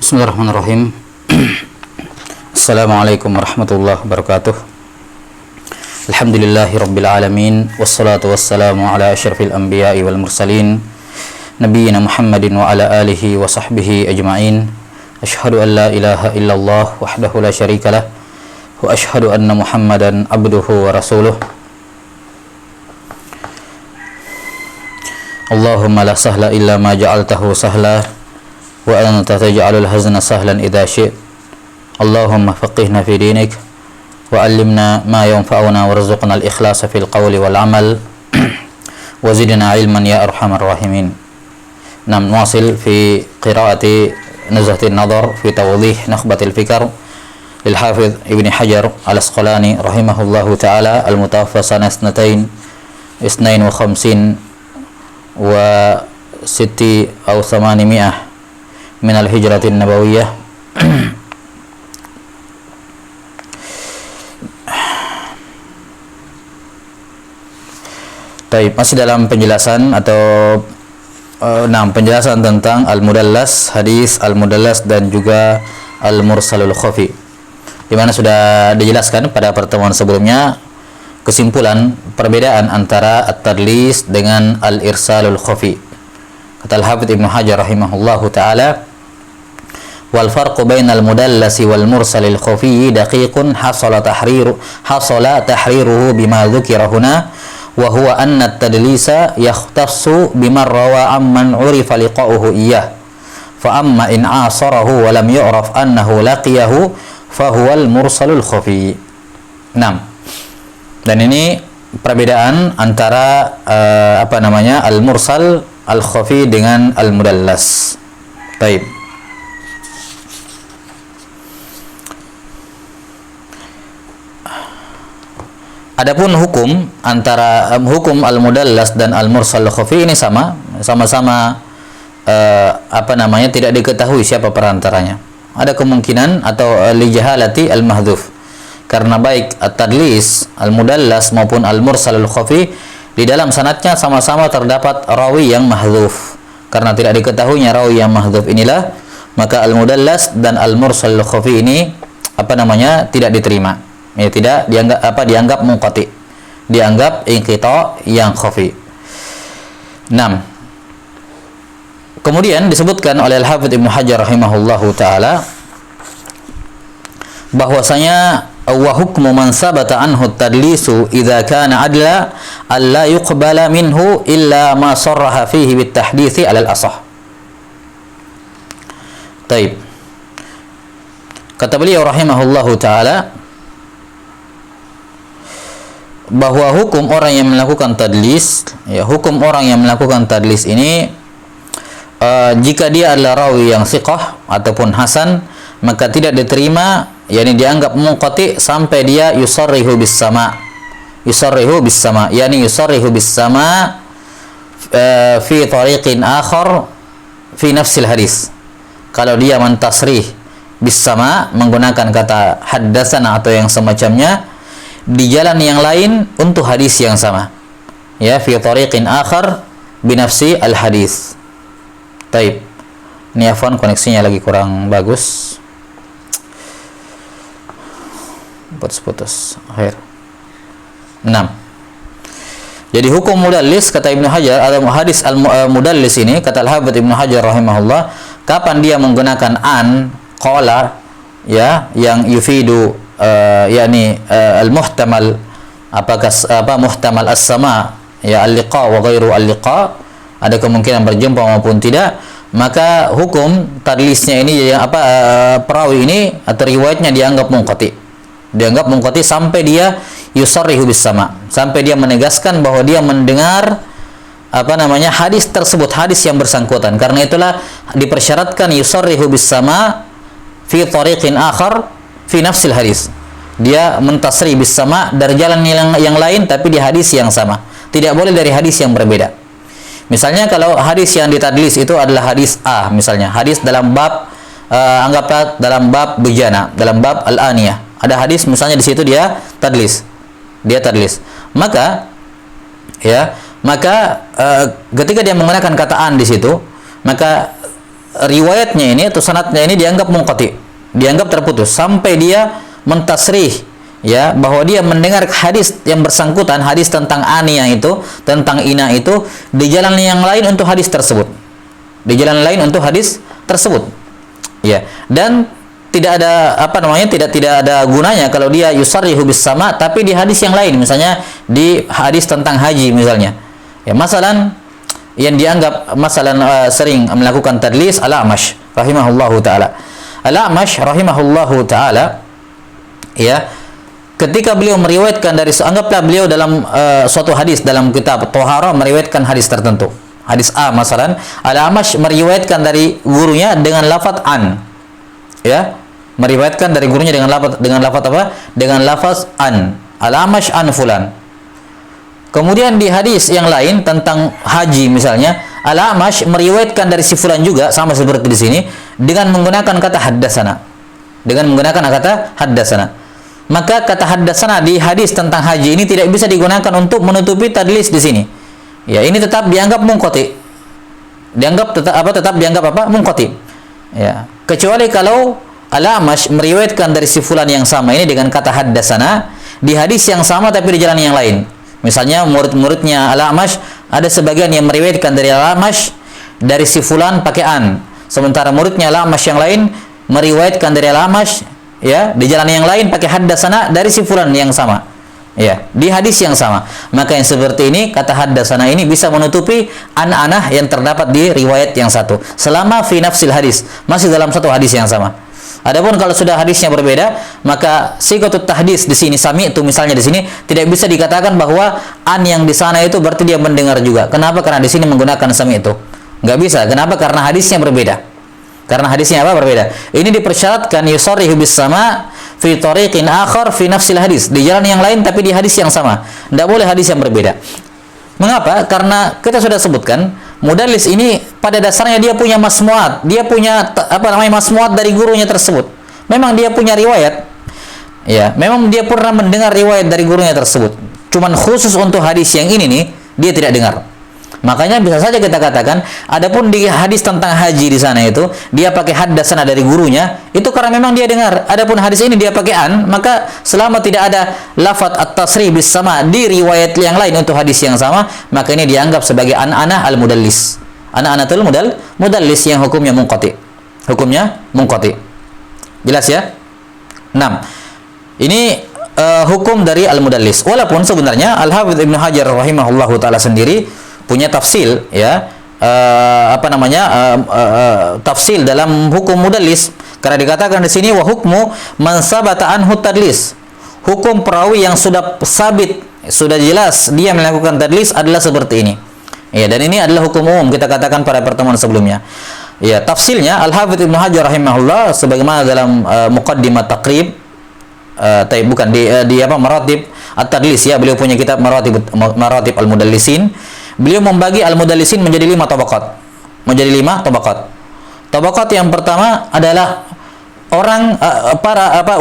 Bismillahirrahmanirrahim. Assalamualaikum warahmatullahi wabarakatuh. Alhamdulillahirabbil alamin wassalatu wassalamu ala asyrafil anbiya'i wal mursalin nabiyyina Muhammadin wa ala alihi wa sahbihi ajma'in. Asyhadu an la ilaha illallah wahdahu la syarikalah wa asyhadu anna Muhammadan abduhu wa rasuluh. Allahumma la sahla illa ma ja'altahu sahla wa anta taj'alul hazna sahlan idza syi'ta. Allahumma faqihna fi dinik wa 'allimna ma yanfa'una warzuqna al-ikhlasa fil qawli wal 'amal wa zidna 'ilman ya arhamar rahimin. Nam nuwasil fi qira'ati Nuzhatin Nadhar fi tawdih Nukhbatil Fikr lil Hafidz Ibnu Hajar Al-Asqalani rahimahullahu taala al-mutawaffa sanah 52 wa sitti aw 800 min al-hijratin nabawiyah. Baik, masih dalam penjelasan atau penjelasan tentang al-mudallas, hadis al-mudallas dan juga al-mursalul khafi, di mana sudah dijelaskan pada pertemuan sebelumnya kesimpulan perbedaan antara at-tadlis dengan al-irsalul khafi. Kata Al-Hafidz Ibnu Hajar rahimahullahu taala, wal farqu bainal mudallasi wal mursalil khafi daqiqun hasala tahriruhu bima dzukira huna wa huwa anna at-tadlisa yakhtassu bima rawa amman urifa liqa'uhu iyyah fa amma in asarahu wa lam yu'raf annahu laqiyahu fa huwal mursalul khafi. Dan ini perbedaan antara al-mursal al-khafi dengan al-mudallas. Baik. Adapun hukum antara hukum al-mudallas dan al-mursal al-khafi ini sama-sama tidak diketahui siapa perantaranya. Ada kemungkinan atau li jahalati al-mahdhuf. Karena baik at-tadlis, al-mudallas maupun al-mursal al-khafi di dalam sanadnya sama-sama terdapat rawi yang mahdhuf. Karena tidak diketahuinya rawi yang mahdhuf inilah, maka al-mudallas dan al-mursal al-khafi ini tidak diterima. Ya, tidak dianggap munqati, dianggap inqita yang khafi. 6. Kemudian disebutkan oleh Al-Hafidz Ibnu Hajar rahimahullahu taala bahwasanya wa hukmu man sabata anhu at-tadlisu idza kana adla alla yuqbala minhu illa ma sarraha fihi bit tahditsi 'ala al-asah. Baik. Kata beliau rahimahullahu taala bahwa hukum orang yang melakukan tadlis, hukum orang yang melakukan tadlis ini jika dia adalah rawi yang thiqah ataupun hasan, maka tidak diterima, yakni dianggap munqati sampai dia yusarrihu bis sama, yakni yusarrihu bis sama fi tariqin akhar fi nafsil hadis. Kalau dia mentasrih bis sama menggunakan kata haddatsana atau yang semacamnya di jalan yang lain untuk hadis yang sama, ya, fi tariqin akhar binafsi al hadis. Taib. Ini afwan, koneksinya lagi kurang bagus. Putus-putus. Akhir. 6. Jadi hukum mudallis kata Ibnu Hajar atau hadis al-mudallis ini kata Al-Hafidz Ibnu Hajar rahimahullah, kapan dia menggunakan an, qala, ya, yang yufidu al-muhtamal, muhtamal as-sama, ya, al-liqa wa ghairu al-liqa, ada kemungkinan berjumpa maupun tidak, maka hukum tadlisnya ini perawi ini atau riwayatnya dianggap munqati sampai dia yusarrihu bis sama, sampai dia menegaskan bahwa dia mendengar hadis tersebut, hadis yang bersangkutan. Karena itulah dipersyaratkan yusarrihu bis sama fi tariqin akhar fi nafsil hadis. Dia mentasrih bis sama dari jalan yang lain tapi di hadis yang sama. Tidak boleh dari hadis yang berbeda. Misalnya kalau hadis yang ditadlis itu adalah hadis A, misalnya hadis dalam bab anggaplah dalam bab bejana, dalam bab al-aniyah. Ada hadis misalnya di situ dia tadlis. Maka ketika dia menggunakan kata an di situ, maka riwayatnya ini atau sanadnya ini dianggap munqati, dianggap terputus sampai dia mentasrih, ya, bahwa dia mendengar hadis yang bersangkutan, hadis tentang aniyah itu, tentang ina itu di jalan yang lain untuk hadis tersebut. Di jalan lain untuk hadis tersebut. Ya, dan tidak ada tidak ada gunanya kalau dia yusarrihu bis sama tapi di hadis yang lain, misalnya di hadis tentang haji misalnya. Ya, masalan yang dianggap sering melakukan tadlis Al-A'mash rahimahullahu taala. Al-A'mash rahimahullahu taala, ya, ketika beliau meriwayatkan anggaplah beliau dalam suatu hadis dalam kitab Thaharah meriwayatkan hadis tertentu. Hadis A masalan, Al-A'mash meriwayatkan dari gurunya dengan lafaz an. Ya, meriwayatkan dari gurunya dengan lafaz apa? Dengan lafaz an. Al-A'mash an fulan. Kemudian di hadis yang lain tentang haji misalnya, Al-A'mash meriwayatkan dari si fulan juga sama seperti di sini dengan menggunakan kata haddatsana. Dengan menggunakan kata haddatsana. Maka kata haddatsana di hadis tentang haji ini tidak bisa digunakan untuk menutupi tadlis di sini. Ya, ini tetap dianggap munqati. Tetap dianggap munqati. Ya, kecuali kalau Al-A'mash meriwayatkan dari si fulan yang sama ini dengan kata haddatsana di hadis yang sama tapi di jalan yang lain. Misalnya murid-muridnya Al-A'mash ada sebagian yang meriwayatkan dari Al-A'mash dari si fulan pakai an. Sementara muridnya Al-A'mash yang lain meriwayatkan dari Al-A'mash, ya, di jalan yang lain pakai haddatsana dari si fulan yang sama. Ya, di hadis yang sama. Maka yang seperti ini kata haddatsana ini bisa menutupi an-anah yang terdapat di riwayat yang satu selama fi nafsil hadis, masih dalam satu hadis yang sama. Adapun kalau sudah hadisnya berbeda, maka sigatut tahdits di sini sami itu misalnya di sini tidak bisa dikatakan bahwa an yang di sana itu berarti dia mendengar juga. Kenapa? Karena di sini menggunakan sami itu. Nggak bisa. Kenapa? Karena hadisnya berbeda. Karena hadisnya berbeda. Ini dipersyaratkan yusarrihu bis sama fi tariqin akhar fi nafsil hadis, di jalan yang lain tapi di hadis yang sama. Tidak boleh hadis yang berbeda. Mengapa? Karena kita sudah sebutkan mudallis ini pada dasarnya dia punya masmuat, dia punya masmuat dari gurunya tersebut. Memang dia punya riwayat, ya, memang dia pernah mendengar riwayat dari gurunya tersebut. Cuman khusus untuk hadis yang ini nih dia tidak dengar. Makanya bisa saja kita katakan, adapun di hadis tentang haji di sana itu dia pakai haddatsana dari gurunya, itu karena memang dia dengar. Adapun hadis ini dia pakai an, maka selama tidak ada lafaz at-tasrih bis sama di riwayat yang lain untuk hadis yang sama, maka ini dianggap sebagai an-anah al-mudallis. An-anatul mudallis yang hukumnya munqati. Hukumnya munqati. Jelas ya? 6. Ini hukum dari al-mudallis. Walaupun sebenarnya Al-Hafidz Ibnu Hajar rahimahullahu taala sendiri punya tafsil, ya, tafsil dalam hukum mudallis, karena dikatakan di sini wa hukmu man sabata anhu tadlis. Hukum perawi yang sudah sabit, sudah jelas dia melakukan tadlis adalah seperti ini. Ya, dan ini adalah hukum umum kita katakan pada pertemuan sebelumnya. Ya, tafsilnya Al-Hafidz Ibnu Hajar rahimahullah sebagaimana dalam Muqaddimah Taqrib, bukan di maratib at-tadlis, ya, beliau punya kitab maratib al-mudallisin. Beliau membagi al-mudallisin menjadi 5 tabaqat. Menjadi 5 tabaqat. Tabaqat yang pertama adalah orang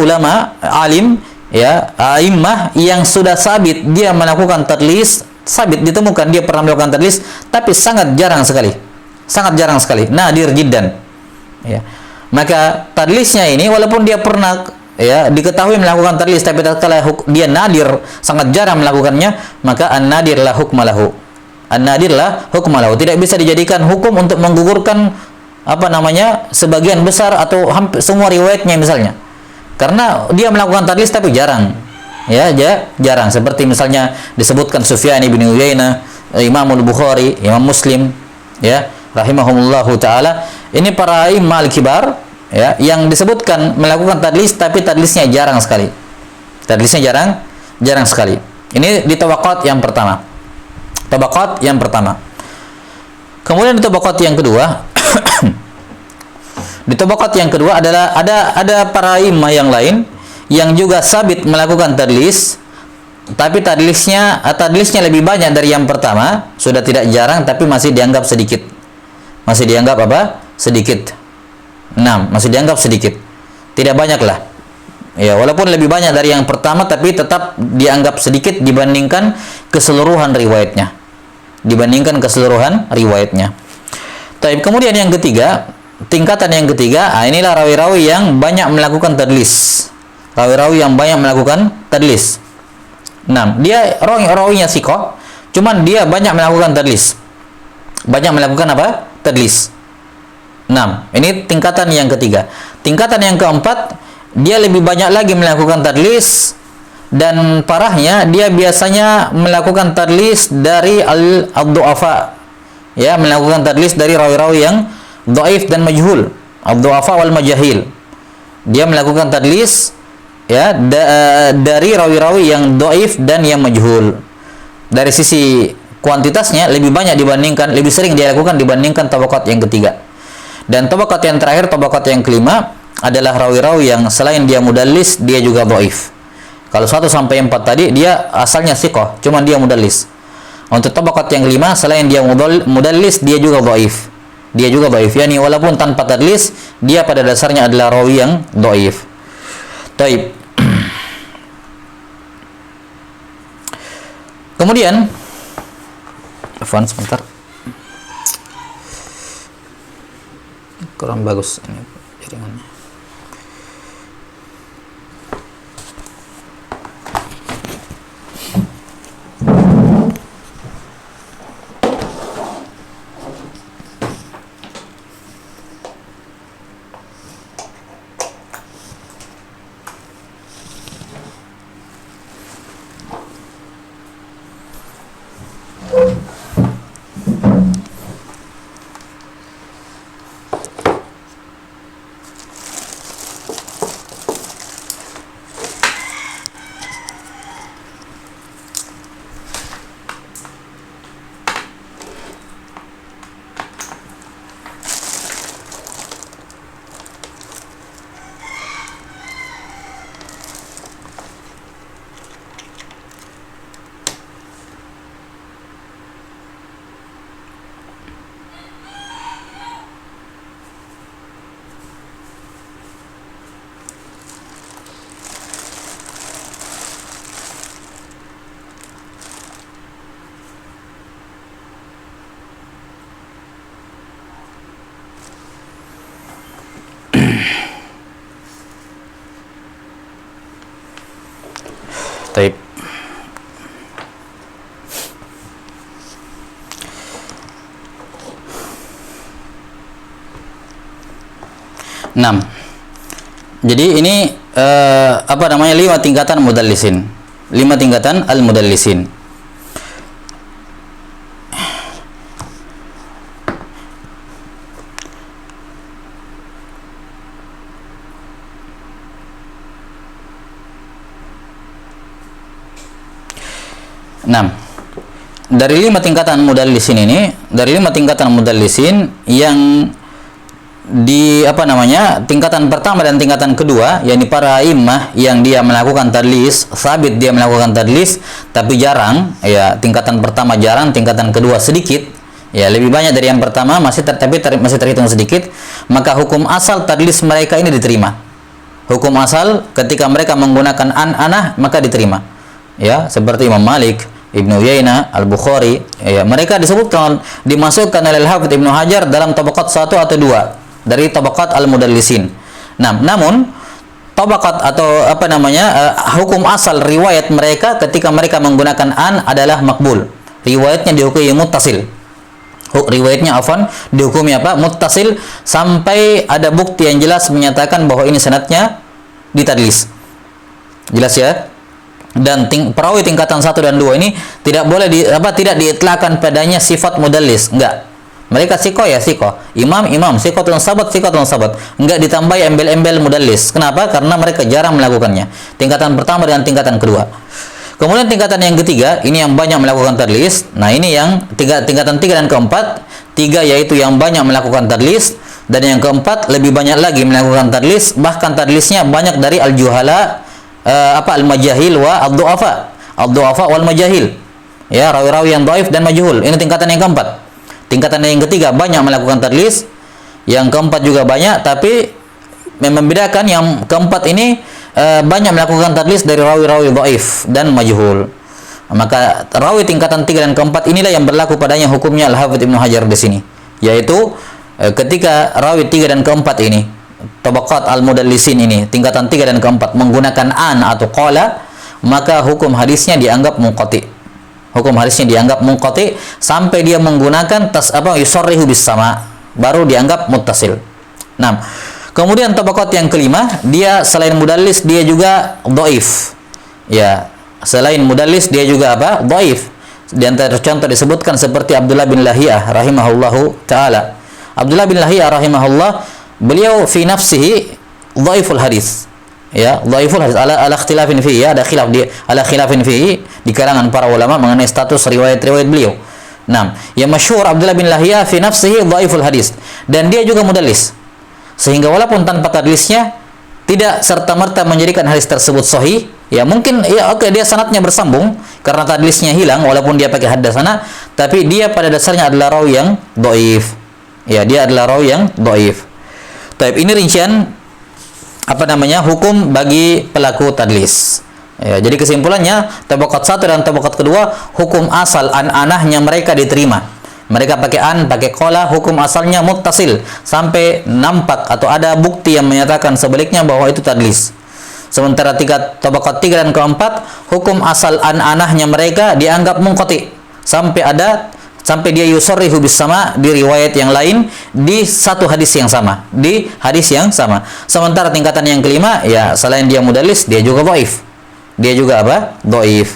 ulama, alim, ya, a'immah yang sudah sabit dia melakukan tadlis, sabit ditemukan dia pernah melakukan tadlis, tapi sangat jarang sekali. Sangat jarang sekali, nadir jiddan. Ya. Maka tadlisnya ini walaupun dia pernah, ya, diketahui melakukan tadlis, tapi tatkala dia nadir, sangat jarang melakukannya, maka an-nadir la hukma lahu. An-nadir la hukma lahu. Tidak bisa dijadikan hukum untuk menggugurkan sebagian besar atau hampir semua riwayatnya misalnya. Karena dia melakukan tadlis tapi jarang. Ya, jarang. Seperti misalnya disebutkan Sufyan bin Uyainah, Imam Al-Bukhari, Imam Muslim, ya, rahimahumullahu taala. Ini para imam al-kibar, ya, yang disebutkan melakukan tadlis tapi tadlisnya jarang sekali. Tadlisnya jarang sekali. Ini di tabaqat yang pertama. Tabaqat yang pertama. Kemudian di tabaqat yang kedua, di tabaqat yang kedua adalah ada para imam yang lain yang juga sabit melakukan tadlis, tapi tadlisnya lebih banyak dari yang pertama, sudah tidak jarang tapi masih dianggap sedikit. Masih dianggap sedikit. 6, masih dianggap sedikit. Tidak banyak lah. Ya, walaupun lebih banyak dari yang pertama tapi tetap dianggap sedikit dibandingkan keseluruhan riwayatnya. Tapi kemudian yang ketiga, tingkatan yang ketiga, inilah rawi-rawi yang banyak melakukan tadlis. Rawi-rawi yang banyak melakukan tadlis. 6. Dia rawinya siqah, cuman dia banyak melakukan tadlis. Banyak melakukan apa? Tadlis. 6. Ini tingkatan yang ketiga. Tingkatan yang keempat, dia lebih banyak lagi melakukan tadlis, dan parahnya dia biasanya melakukan tadlis dari al-du'afa. Ya, melakukan tadlis dari rawi-rawi yang dhaif dan majhul, ad-du'afa wal majahil. Dia melakukan tadlis ya dari rawi-rawi yang dhaif dan yang majhul. Dari sisi kuantitasnya lebih banyak dibandingkan, lebih sering dia lakukan dibandingkan tabaqat yang ketiga. Dan tabaqat yang terakhir, tabaqat yang kelima adalah rawi-rawi yang selain dia mudallis, dia juga dhaif. Kalau 1 sampai 4 tadi dia asalnya siqah, cuman dia mudallis. Untuk tabaqat yang kelima, selain dia mudallis, dia juga dhaif. Dia juga dhaif, yakni walaupun tanpa tadlis, dia pada dasarnya adalah rawi yang dhaif. Taib. Kemudian, Afwan sebentar. Kurang bagus ini jaringannya. Taib. Enam. Jadi ini apa namanya, 5 tingkatan mudallisin. 5 tingkatan al-mudallisin. Dari 5 tingkatan mudallisin ini, dari 5 tingkatan mudallisin yang di apa namanya, tingkatan pertama dan tingkatan kedua, yakni para imah yang dia melakukan tadlis, sabit dia melakukan tadlis tapi jarang, ya tingkatan pertama jarang, tingkatan kedua sedikit, ya lebih banyak dari yang pertama masih masih terhitung sedikit, maka hukum asal tadlis mereka ini diterima. Hukum asal ketika mereka menggunakan an-anah maka diterima. Ya, seperti Imam Malik, Ibnu Uyainah, Al-Bukhari, ya, mereka disebutkan, dimasukkan oleh Al-Hafidz Ibnu Hajar dalam tabaqat 1 atau 2 dari tabaqat al-mudallisin. Nah, namun tabaqat atau apa namanya, hukum asal riwayat mereka ketika mereka menggunakan an adalah makbul. Riwayatnya dihukumi muttasil. Riwayatnya dihukumi apa? Muttasil, sampai ada bukti yang jelas menyatakan bahwa ini sanadnya ditadlis. Jelas ya? Dan perawi tingkatan 1 dan 2 ini tidak boleh tidak diitlakkan padanya sifat mudallis, enggak. Mereka siqah ya siqah, imam siqatun sabat, enggak ditambahi embel-embel mudallis. Kenapa? Karena mereka jarang melakukannya. Tingkatan pertama dan tingkatan kedua. Kemudian tingkatan yang ketiga, ini yang banyak melakukan tadlis. Nah, ini yang tingkatan 3 dan keempat. 3 yaitu yang banyak melakukan tadlis, dan yang keempat lebih banyak lagi melakukan tadlis, bahkan tadlisnya banyak dari al-juhala, al-majahil wa ad-du'afa wal majahil. Ya, rawi-rawi yang dhaif dan majhul. Ini tingkatan yang keempat. Tingkatan yang ketiga banyak melakukan tadlis, yang keempat juga banyak, tapi membedakan yang keempat ini banyak melakukan tadlis dari rawi-rawi dhaif dan majhul. Maka rawi tingkatan 3 dan keempat inilah yang berlaku padanya hukumnya Al-Hafidz Ibnu Hajar di sini, yaitu ketika rawi 3 dan keempat ini, tabaqat al-mudallisin ini, tingkatan 3 dan keempat menggunakan an atau qala, maka hukum hadisnya dianggap munqati. Hukum hadisnya dianggap munqati sampai dia menggunakan yusarrihu bis sama, baru dianggap muttasil. Nah, kemudian tabaqat yang kelima, dia selain mudallis dia juga dhaif. Ya, selain mudallis dia juga apa? Dhaif. Di antara contoh disebutkan seperti Abdullah bin Lahiyah rahimahullahu taala. Abdullah bin Lahiyah rahimahullah, beliau fi nafsihi dhaiful hadis. Ya, dhaiful hadis ala ikhtilafin fihi, ya, ada khilaf di ala khilafin fihi di kalangan para ulama mengenai status riwayat-riwayat beliau. Nah, yang masyhur Abdullah bin Lahiyah fi nafsihi dhaiful hadis, dan dia juga mudallis. Sehingga walaupun tanpa tadlisnya tidak serta-merta menjadikan hadis tersebut sahih. Ya, mungkin ya oke, dia sanadnya bersambung karena tadlisnya hilang walaupun dia pakai haddatsana, tapi dia pada dasarnya adalah rawi yang dhaif. Ya, dia adalah rawi yang dhaif. Baik, ini rincian hukum bagi pelaku tadlis. Ya, jadi kesimpulannya, tabaqat 1 dan tabaqat kedua, hukum asal an-anahnya mereka diterima. Mereka pakai an, pakai qala, hukum asalnya muttasil sampai nampak atau ada bukti yang menyatakan sebaliknya bahwa itu tadlis. Sementara tabaqat 3 dan keempat, hukum asal an-anahnya mereka dianggap munqati sampai dia yusarrihu bis sama di riwayat yang lain di satu hadis yang sama, di hadis yang sama. Sementara tingkatan yang kelima, ya selain dia mudallis, dia juga dhaif. Dia juga apa? Dhaif.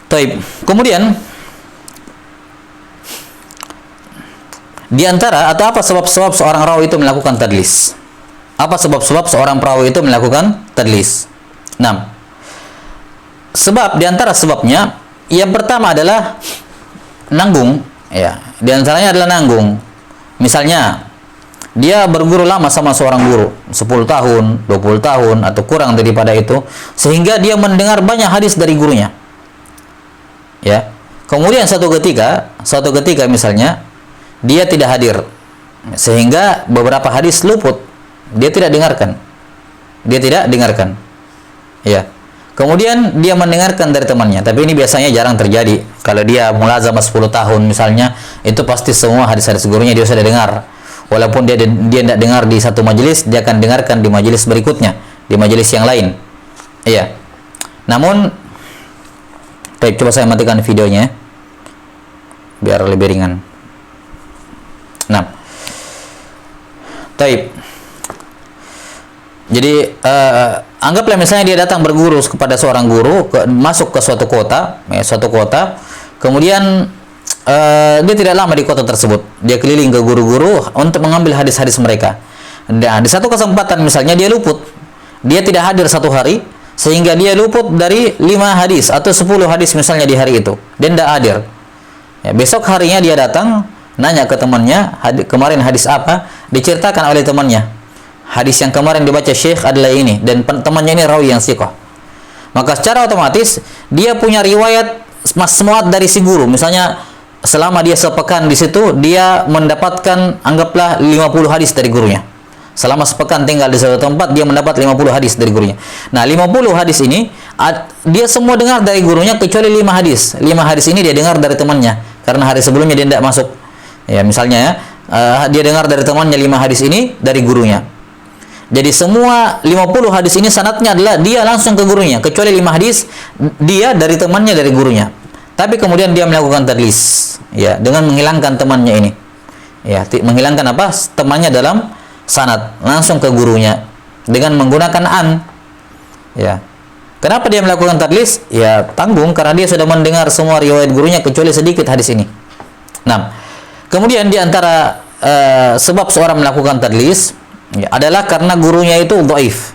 Taib. Kemudian di antara atau apa sebab-sebab seorang rawi itu melakukan tadlis? Apa sebab-sebab seorang perawi itu melakukan tadlis? 6. Sebab, di antara sebabnya, yang pertama adalah nanggung, ya. Di antaranya adalah nanggung. Misalnya, dia berguru lama sama seorang guru, 10 tahun, 20 tahun atau kurang daripada itu, sehingga dia mendengar banyak hadis dari gurunya. Ya. Kemudian suatu ketika misalnya dia tidak hadir, sehingga beberapa hadis luput. Dia tidak dengarkan. Ya. Kemudian dia mendengarkan dari temannya, tapi ini biasanya jarang terjadi. Kalau dia mulazamah 10 tahun misalnya, itu pasti semua hadis-hadis gurunya dia sudah dengar. Walaupun dia tidak dengar di satu majelis, dia akan dengarkan di majelis berikutnya, di majelis yang lain. Iya. Namun, baik, coba saya matikan videonya biar lebih ringan. Nah, taib. Jadi anggaplah misalnya dia datang berguru kepada seorang guru, masuk ke suatu kota, kemudian dia tidak lama di kota tersebut. Dia keliling ke guru-guru untuk mengambil hadis-hadis mereka. Dan di satu kesempatan misalnya dia luput, dia tidak hadir satu hari, sehingga dia luput dari 5 hadis atau 10 hadis misalnya di hari itu, dia tidak hadir. Ya, besok harinya dia datang, nanya ke temannya, kemarin hadis apa? Diceritakan oleh temannya, hadis yang kemarin dibaca Syekh adalah ini, dan temannya ini rawi yang thiqah. Maka secara otomatis dia punya riwayat masmuat dari si guru. Misalnya selama dia sepekan di situ, dia mendapatkan anggaplah 50 hadis dari gurunya. Selama sepekan tinggal di suatu tempat, dia mendapat 50 hadis dari gurunya. Nah, 50 hadis ini dia semua dengar dari gurunya kecuali 5 hadis. 5 hadis ini dia dengar dari temannya karena hari sebelumnya dia tidak masuk. Ya, misalnya dia dengar dari temannya 5 hadis ini dari gurunya. Jadi semua 50 hadis ini sanadnya adalah dia langsung ke gurunya, kecuali 5 hadis dia dari temannya dari gurunya. Tapi kemudian dia melakukan tadlis, ya, dengan menghilangkan temannya ini. Ya, menghilangkan apa? Temannya dalam sanad, langsung ke gurunya dengan menggunakan an. Ya. Kenapa dia melakukan tadlis? Ya, tanggung karena dia sudah mendengar semua riwayat gurunya kecuali sedikit hadis ini. Nah, kemudian di antara sebab seorang melakukan tadlis, ya, adalah karena gurunya itu dhaif.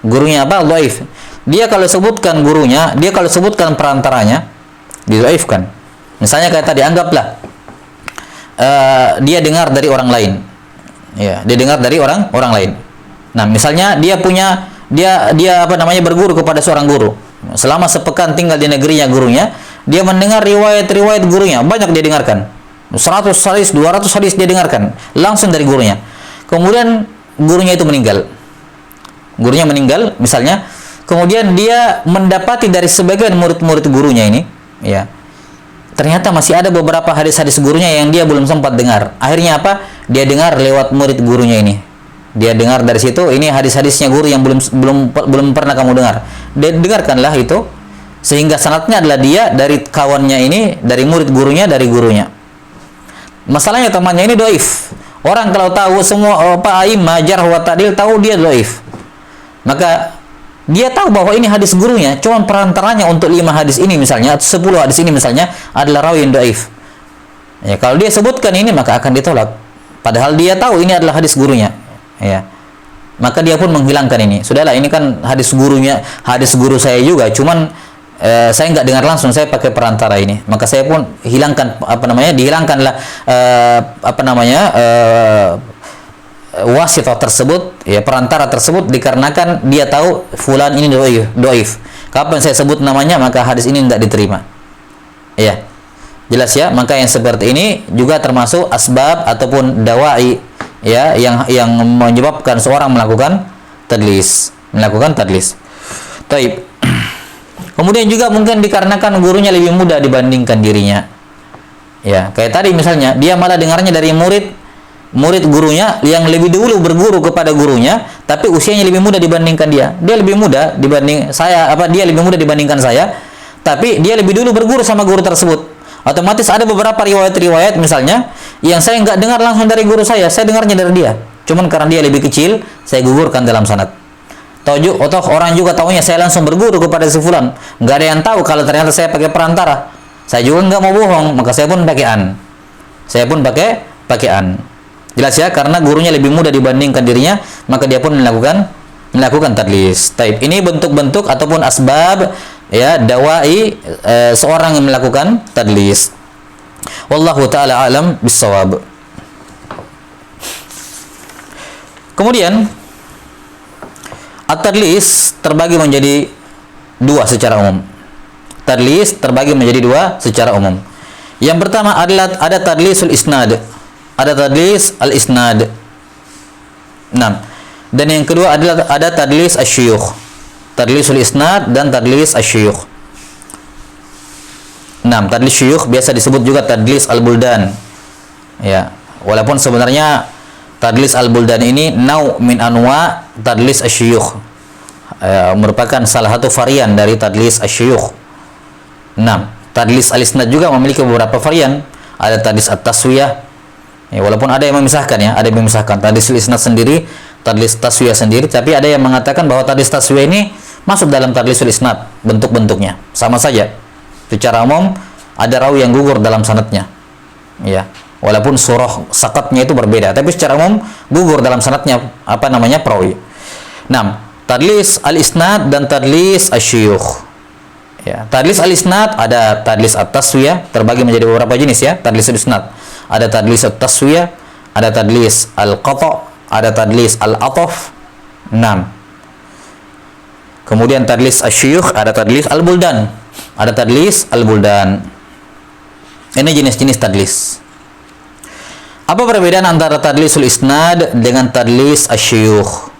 Gurunya apa? Dhaif. Dia kalau sebutkan gurunya, dia kalau sebutkan perantaranya, didhaifkan. Misalnya kayak tadi, anggaplah dia dengar dari orang lain. Ya, dia dengar dari orang lain. Nah, misalnya dia berguru kepada seorang guru. Selama sepekan tinggal di negerinya gurunya, dia mendengar riwayat-riwayat gurunya, banyak dia dengarkan. 100 hadis, 200 hadis dia dengarkan langsung dari gurunya. Kemudian gurunya itu meninggal. Gurunya meninggal misalnya, kemudian dia mendapati dari sebagian murid-murid gurunya ini, ya, ternyata masih ada beberapa hadis-hadis gurunya yang dia belum sempat dengar. Akhirnya apa? Dia dengar lewat murid gurunya ini. Dia dengar dari situ, ini hadis-hadisnya guru yang belum pernah kamu dengar. Dia dengarkanlah itu, sehingga sanadnya adalah dia dari kawannya ini, dari murid gurunya, dari gurunya. Masalahnya temannya ini dhaif. Orang kalau tahu semua a'immah jarh wa ta'dil tahu dia dhaif. Maka dia tahu bahwa ini hadis gurunya, cuma perantaranya untuk 5 hadis ini misalnya, atau 10 hadis ini misalnya adalah rawi yang dhaif. Ya, kalau dia sebutkan ini maka akan ditolak. Padahal dia tahu ini adalah hadis gurunya. Ya. Maka dia pun menghilangkan ini. Sudahlah, ini kan hadis gurunya, hadis guru saya juga, cuman saya nggak dengar langsung, saya pakai perantara ini. Maka saya pun hilangkan dihilangkanlah wasithah tersebut, ya, perantara tersebut, dikarenakan dia tahu fulan ini dhaif. Kapan saya sebut namanya maka hadis ini tidak diterima. Ya. Jelas ya? Maka yang seperti ini juga termasuk asbab ataupun dawai, ya, yang menyebabkan seorang melakukan tadlis. Taib. Kemudian juga mungkin dikarenakan gurunya lebih muda dibandingkan dirinya. Ya, kayak tadi misalnya dia malah dengarnya dari murid gurunya yang lebih dulu berguru kepada gurunya, tapi usianya lebih muda dibandingkan dia. Dia lebih muda dibanding saya, dia lebih muda dibandingkan saya, tapi dia lebih dulu berguru sama guru tersebut. Otomatis ada beberapa riwayat-riwayat misalnya yang saya nggak dengar langsung dari guru saya dengarnya dari dia. Cuman karena dia lebih kecil, saya gugurkan dalam sanad. Atau orang juga taunya saya langsung berguru kepada si fulan. Nggak ada yang tahu kalau ternyata saya pakai perantara. Saya juga nggak mau bohong, maka saya pun pakai an. Jelas ya, karena gurunya lebih muda dibandingkan dirinya, maka dia pun melakukan tadlis. Taib. Ini bentuk-bentuk ataupun asbab, ya, dawai seorang yang melakukan tadlis. Wallahu taala alam bissawab. Kemudian at-tadlis terbagi menjadi 2 secara umum. Tadlis terbagi menjadi 2 secara umum. Yang pertama adalah ada tadlisul isnad. Ada tadlis al-isnad. 6. Dan yang kedua adalah ada tadlis asy-syuyukh. Tadlisul isnad dan tadlis asy-syuyukh. 6. Tadlis syuyukh biasa disebut juga tadlis al-buldan. Ya, walaupun sebenarnya tadlis al-buldan ini nau min anwa tadlis asy-syuyukh. Merupakan salah satu varian dari tadlis asy-syuyukh. 6. Tadlis al-isnad juga memiliki beberapa varian. Ada tadlis at-taswiyah. Ya, walaupun ada yang memisahkan, ya, ada yang memisahkan tadlis isnad sendiri, tadlis taswiyah sendiri, tapi ada yang mengatakan bahwa tadlis taswiyah ini masuk dalam tadlisul isnad, bentuk-bentuknya sama saja. Secara umum ada rawi yang gugur dalam sanadnya, ya, walaupun surah sakatnya itu berbeda, tapi secara umum gugur dalam sanadnya perawi. 6. Tadlis al-isnad dan tadlis asy-syuyukh. Ya, tadlis al-isnad ada tadlis at-taswiyah, terbagi menjadi beberapa jenis, ya, tadlis al-isnad. Ada tadlis at-taswiyah, ada tadlis al-qata', ada tadlis al-ataf. 6. Kemudian tadlis asy-syuyukh, ada tadlis al-buldan. Ada tadlis al-buldan. Ini jenis-jenis tadlis. Apa perbedaan antara tadlisul isnad dengan tadlis asy-syuyukh?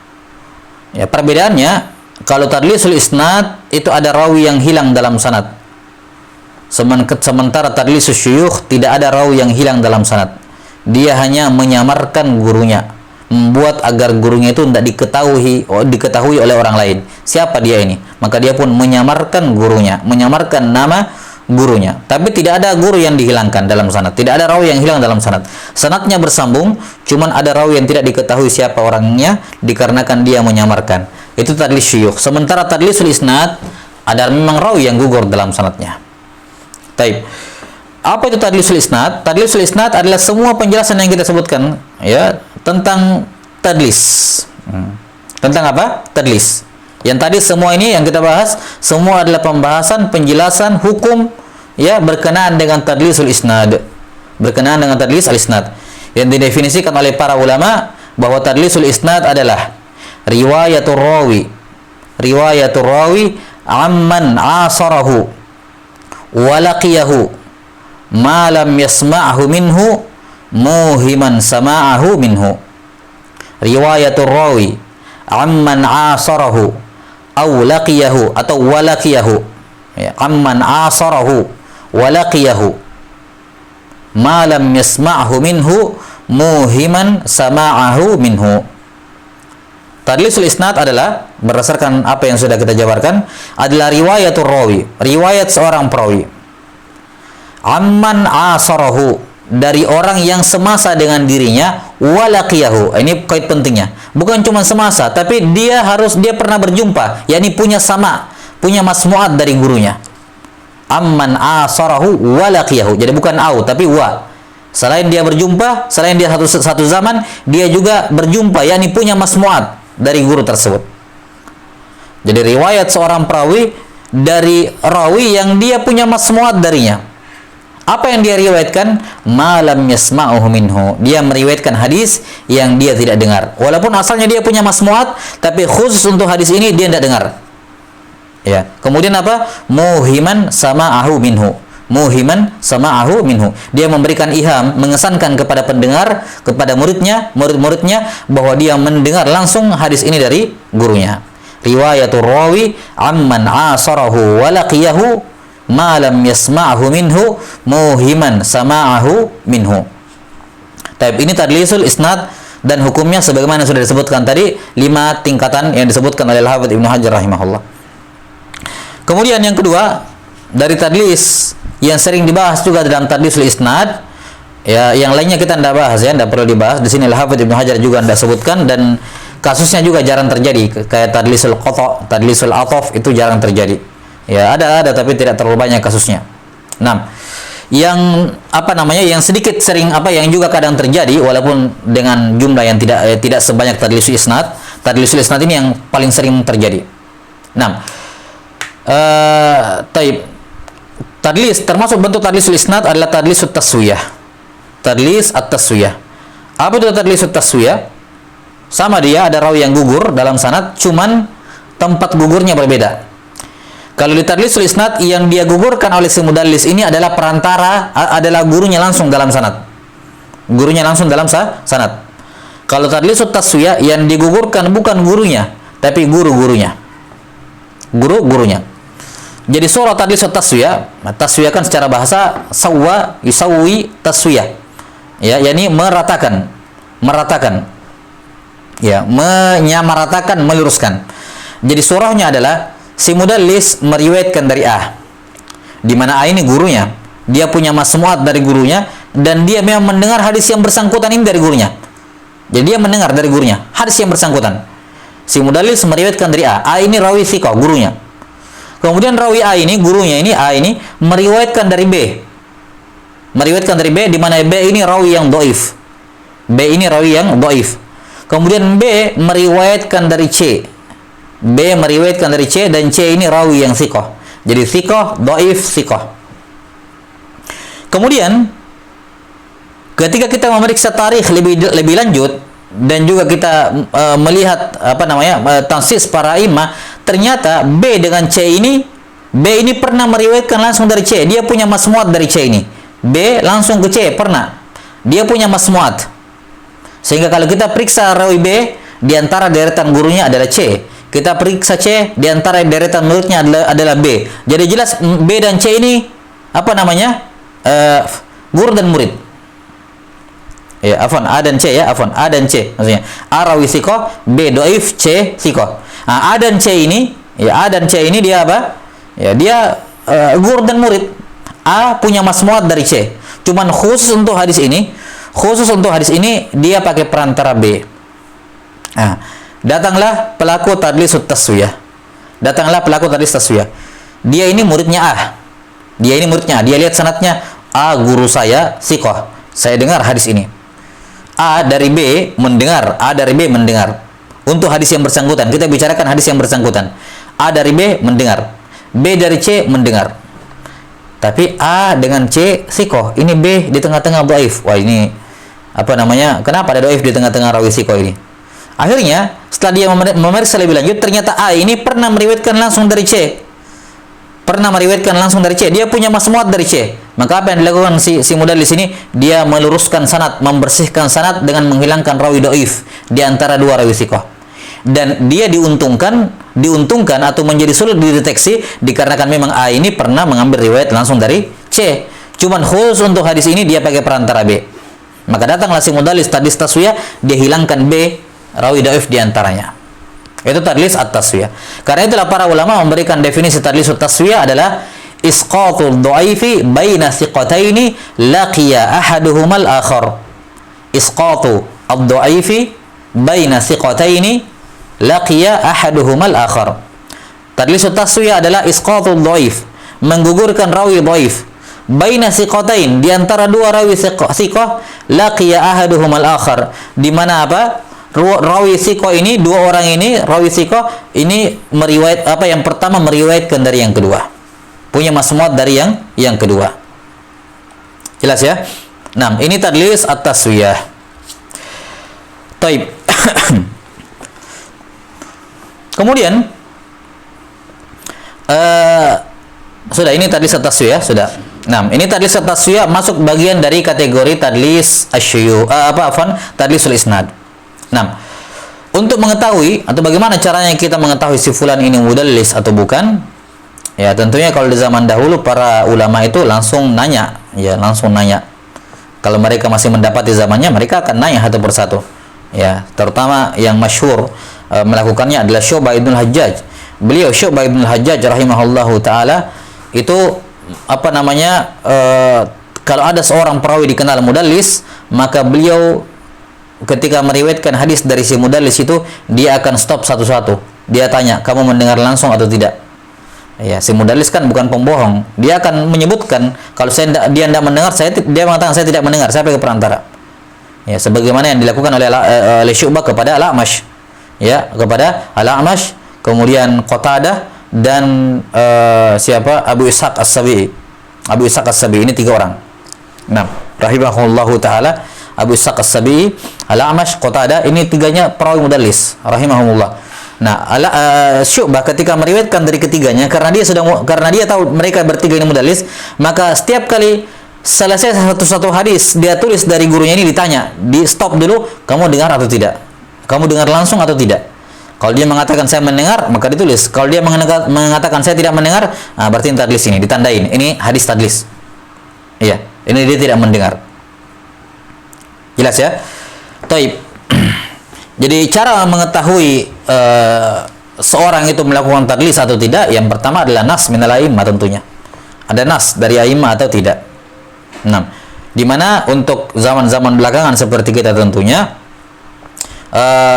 Ya, perbedaannya, kalau tadlisul isnad itu ada rawi yang hilang dalam sanad. Sementara tadlisus syuyukh tidak ada rawi yang hilang dalam sanad. Dia hanya menyamarkan gurunya, membuat agar gurunya itu tidak diketahui oleh orang lain. Siapa dia ini? Maka dia pun menyamarkan gurunya, menyamarkan nama gurunya. Tapi tidak ada guru yang dihilangkan dalam sanad. Tidak ada rawi yang hilang dalam sanad. Sanadnya bersambung, cuman ada rawi yang tidak diketahui siapa orangnya dikarenakan dia menyamarkan. Itu tadlis syuyukh. Sementara tadlisul isnad ada memang rawi yang gugur dalam sanadnya. Taib. Apa itu tadlisul isnad? Tadlisul isnad adalah semua penjelasan yang kita sebutkan, ya, tentang tadlis. Tentang apa? Tadlis. Yang tadi semua ini yang kita bahas semua adalah pembahasan penjelasan hukum, ya, berkenaan dengan tadlisul isnad. Berkenaan dengan tadlis al-isnad. Yang didefinisikan oleh para ulama bahwa tadlisul isnad adalah riwayatul rawi amman asarahu walaqiyahu ma lam yasma'hu minhu muhiman sama'ahu minhu. Riwayatul rawi amman asarahu aw laqiyahu atau walaqiyahu, ya, amman asarahu walaqiyahu, ma lam yasma'hu minhu muhiman sama'ahu minhu. Tadlisul isnad adalah, berdasarkan apa yang sudah kita jabarkan, adalah riwayatul rawi, riwayat seorang perawi, amman asarahu, dari orang yang semasa dengan dirinya, walaqiyahu. Ini poin pentingnya, bukan cuma semasa, tapi dia pernah berjumpa, yakni punya sama, punya masmu'at dari gurunya. Amman asarahu walaqiyahu, jadi bukan au tapi wa. Selain dia berjumpa, selain dia satu zaman, dia juga berjumpa, yakni punya masmu'at dari guru tersebut. Jadi riwayat seorang perawi dari rawi yang dia punya masmu'at darinya. Apa yang dia riwayatkan? Malam yasma'uhu minhu. Dia meriwayatkan hadis yang dia tidak dengar. Walaupun asalnya dia punya masmu'at, tapi khusus untuk hadis ini dia tidak dengar. Ya. Kemudian apa? Muhiman sama'ahu minhu. Muhiman sama'ahu minhu. Dia memberikan iham, mengesankan kepada pendengar, kepada murid-muridnya bahwa dia mendengar langsung hadis ini dari gurunya. Riwayatul rawi amman asarahu walaqiyahu ma lam yasma'hu minhu muhiman sama'ahu minhu. Tapi ini tadlisul isnad, dan hukumnya sebagaimana sudah disebutkan tadi, 5 tingkatan yang disebutkan oleh Al-Hafidz Ibnu Hajar rahimahullah. Kemudian yang kedua, dari tadlis yang sering dibahas juga dalam tadlisul isnad, ya, yang lainnya kita tidak bahas, ya, tidak perlu dibahas. Di sini Al-Hafidz Ibnu Hajar juga tidak sebutkan, dan kasusnya juga jarang terjadi. Kayak tadlisul qata', tadlisul ataf, itu jarang terjadi. Ya, ada tapi tidak terlalu banyak kasusnya. Nah, yang yang sedikit sering yang juga kadang terjadi, walaupun dengan jumlah yang tidak sebanyak tadlisul isnad. Tadlisul isnad ini yang paling sering terjadi. Nah, tadlis, termasuk bentuk tadlisul isnad adalah tadlisut taswiyah. Tadlis at-taswiyah. Apa itu tadlisut taswiyah? Sama, dia ada rawi yang gugur dalam sanad, cuman tempat gugurnya berbeda. Kalau di tadlisul isnad, yang dia gugurkan oleh si mudallis ini adalah perantara, adalah gurunya langsung dalam sanad. Gurunya langsung dalam sanad. Kalau tadlisut taswiyah, yang digugurkan bukan gurunya, tapi guru-gurunya. Guru-gurunya. Jadi surah tadlisut taswiyah, taswiyah kan secara bahasa sawwa yusawwi taswiyah. Ya, yakni meratakan. Ya, menyamaratakan, meluruskan. Jadi surahnya adalah si mudallis meriwayatkan dari A, di mana A ini gurunya, dia punya masmu'at dari gurunya, dan dia memang mendengar hadis yang bersangkutan ini dari gurunya. Jadi dia mendengar dari gurunya hadis yang bersangkutan. Si mudallis meriwayatkan dari A. A ini rawi thiqah, gurunya. Kemudian rawi A ini, gurunya ini, A ini meriwayatkan dari B. Meriwayatkan dari B, di mana B ini rawi yang dhaif. B ini rawi yang dhaif. Kemudian B meriwayatkan dari C. B meriwayatkan dari C, dan C ini rawi yang thiqah. Jadi thiqah, dhaif, thiqah. Kemudian ketika kita memeriksa tarikh lebih lanjut, dan juga kita melihat tansis para imam, ternyata B dengan C ini, B ini pernah meriwayatkan langsung dari C. Dia punya masmu'at dari C ini. B langsung ke C, pernah. Dia punya masmu'at. Sehingga kalau kita periksa rawi B, di antara deretan gurunya adalah C. Kita periksa C, di antara deretan muridnya adalah B. Jadi jelas B dan C ini guru dan murid. Ya, A dan C, ya, A dan C maksudnya. A rawi thiqah, B dhaif, C thiqah. Nah, A dan C ini dia apa? Ya, dia guru dan murid. A punya masmu'at dari C. Cuman khusus untuk hadis ini dia pakai perantara B. Nah, datanglah pelaku tadlisut taswiyah. Dia ini muridnya A. Dia lihat sanadnya, A guru saya thiqah. Saya dengar hadis ini. A dari B mendengar. Untuk hadis yang bersangkutan, kita bicarakan hadis yang bersangkutan. A dari B mendengar. B dari C mendengar. Tapi A dengan C thiqah. Ini B di tengah-tengah dhaif. Wah, ini kenapa ada dhaif di tengah-tengah rawi thiqah ini? Akhirnya setelah dia memeriksa lebih lanjut, ternyata A ini pernah meriwayatkan langsung dari C. Dia punya masmu'at dari C. Maka apa yang dilakukan si mudallis ini? Dia meluruskan sanad, membersihkan sanad dengan menghilangkan rawi dhaif di antara dua rawi thiqah. Dan dia diuntungkan atau menjadi sulit dideteksi dikarenakan memang A ini pernah mengambil riwayat langsung dari C. Cuman khusus untuk hadis ini dia pakai perantara B. Maka datanglah si mudallis tadlis taswiyah, dia hilangkan B, rawi dhaif di antaranya. Itu tadlis at-taswiyah. Karena itulah para ulama memberikan definisi tadlis at-taswiyah adalah isqatul dhaifi baina thiqataini laqiya ahaduhumal akhar. Isqatu ad-dhaifi baina thiqataini laqiya ahaduhumal akhar. Tadlis at-taswiyah adalah isqatul dhaif, menggugurkan rawi dhaif baina thiqatain, di antara dua rawi thiqah, laqiya ahaduhumal akhar, di mana apa? Rawi thiqah ini, dua orang ini rawi thiqah ini meriwayat apa, yang pertama meriwayatkan dari yang kedua, punya masmuat dari yang kedua. Jelas ya? Nah, ini tadlis at-taswiyah. Taib. Kemudian sudah, ini tadlis at-taswiyah sudah. Nah, ini tadlis at-taswiyah masuk bagian dari kategori tadlis asy-syuyukh, tadlisul isnad. Nah, untuk mengetahui atau bagaimana caranya kita mengetahui si fulan ini mudallis atau bukan, ya tentunya kalau di zaman dahulu para ulama itu langsung nanya, ya langsung nanya. Kalau mereka masih mendapati zamannya, mereka akan nanya satu persatu. Ya, terutama yang masyhur melakukannya adalah Syu'bah ibn al-Hajjaj. Beliau Syu'bah ibn al-Hajjaj rahimahullahu taala itu apa namanya, kalau ada seorang perawi dikenal mudallis, maka beliau ketika meriwayatkan hadis dari si mudallis itu, dia akan stop satu-satu. Dia tanya, kamu mendengar langsung atau tidak? Ya, si mudallis kan bukan pembohong. Dia akan menyebutkan, kalau dia tidak mendengar, dia mengatakan saya tidak mendengar, saya pakai perantara. Ya, sebagaimana yang dilakukan oleh Syu'bah kepada Al-A'mash. Ya, kepada Al-A'mash, kemudian Qatadah dan siapa? Abu Ishaq As-Sabi'i. Abu Ishaq As-Sabi'i, ini tiga orang. Nah, rahimahullahu taala, Abu Ishaq As-Sabi'i, Al-A'mash, Qatadah, ini tiganya perawi mudallis rahimahumullah. Nah, Syu'bah ketika meriwayatkan dari ketiganya, karena dia tahu mereka bertiga ini mudallis, maka setiap kali selesai satu hadis, dia tulis dari gurunya ini, ditanya, di stop dulu, kamu dengar atau tidak? Kamu dengar langsung atau tidak? Kalau dia mengatakan saya mendengar, maka ditulis. Kalau dia mengatakan saya tidak mendengar, berarti tadlis ini ditandain. Ini hadis tadlis. Iya, ini dia tidak mendengar. Jelas ya? Taib. Jadi cara mengetahui seorang itu melakukan tadlis atau tidak, yang pertama adalah nas minal a'immah tentunya. Ada nas dari a'immah atau tidak. Nah, dimana untuk zaman-zaman belakangan seperti kita tentunya,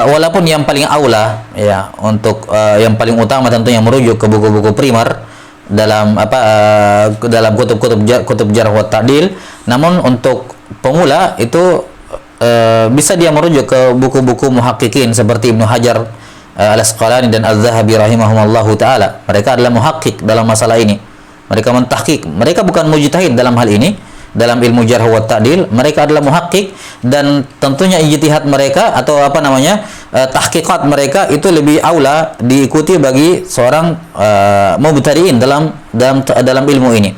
walaupun yang paling aula, ya, untuk yang paling utama tentunya merujuk ke buku-buku primer dalam dalam kutub jarh wa ta'dil. Namun untuk pemula itu bisa dia merujuk ke buku-buku muhaqqiqin seperti Ibnu Hajar Al-Asqalani dan Az-Zahabi rahimahumallahu taala. Mereka adalah muhaqqiq dalam masalah ini. Mereka mentahqiq. Mereka bukan mujtahid dalam hal ini, dalam ilmu jarh wa ta'dil. Mereka adalah muhaqqiq, dan tentunya ijtihad mereka atau tahqiqat mereka itu lebih aula diikuti bagi seorang mubtadi'in dalam ilmu ini.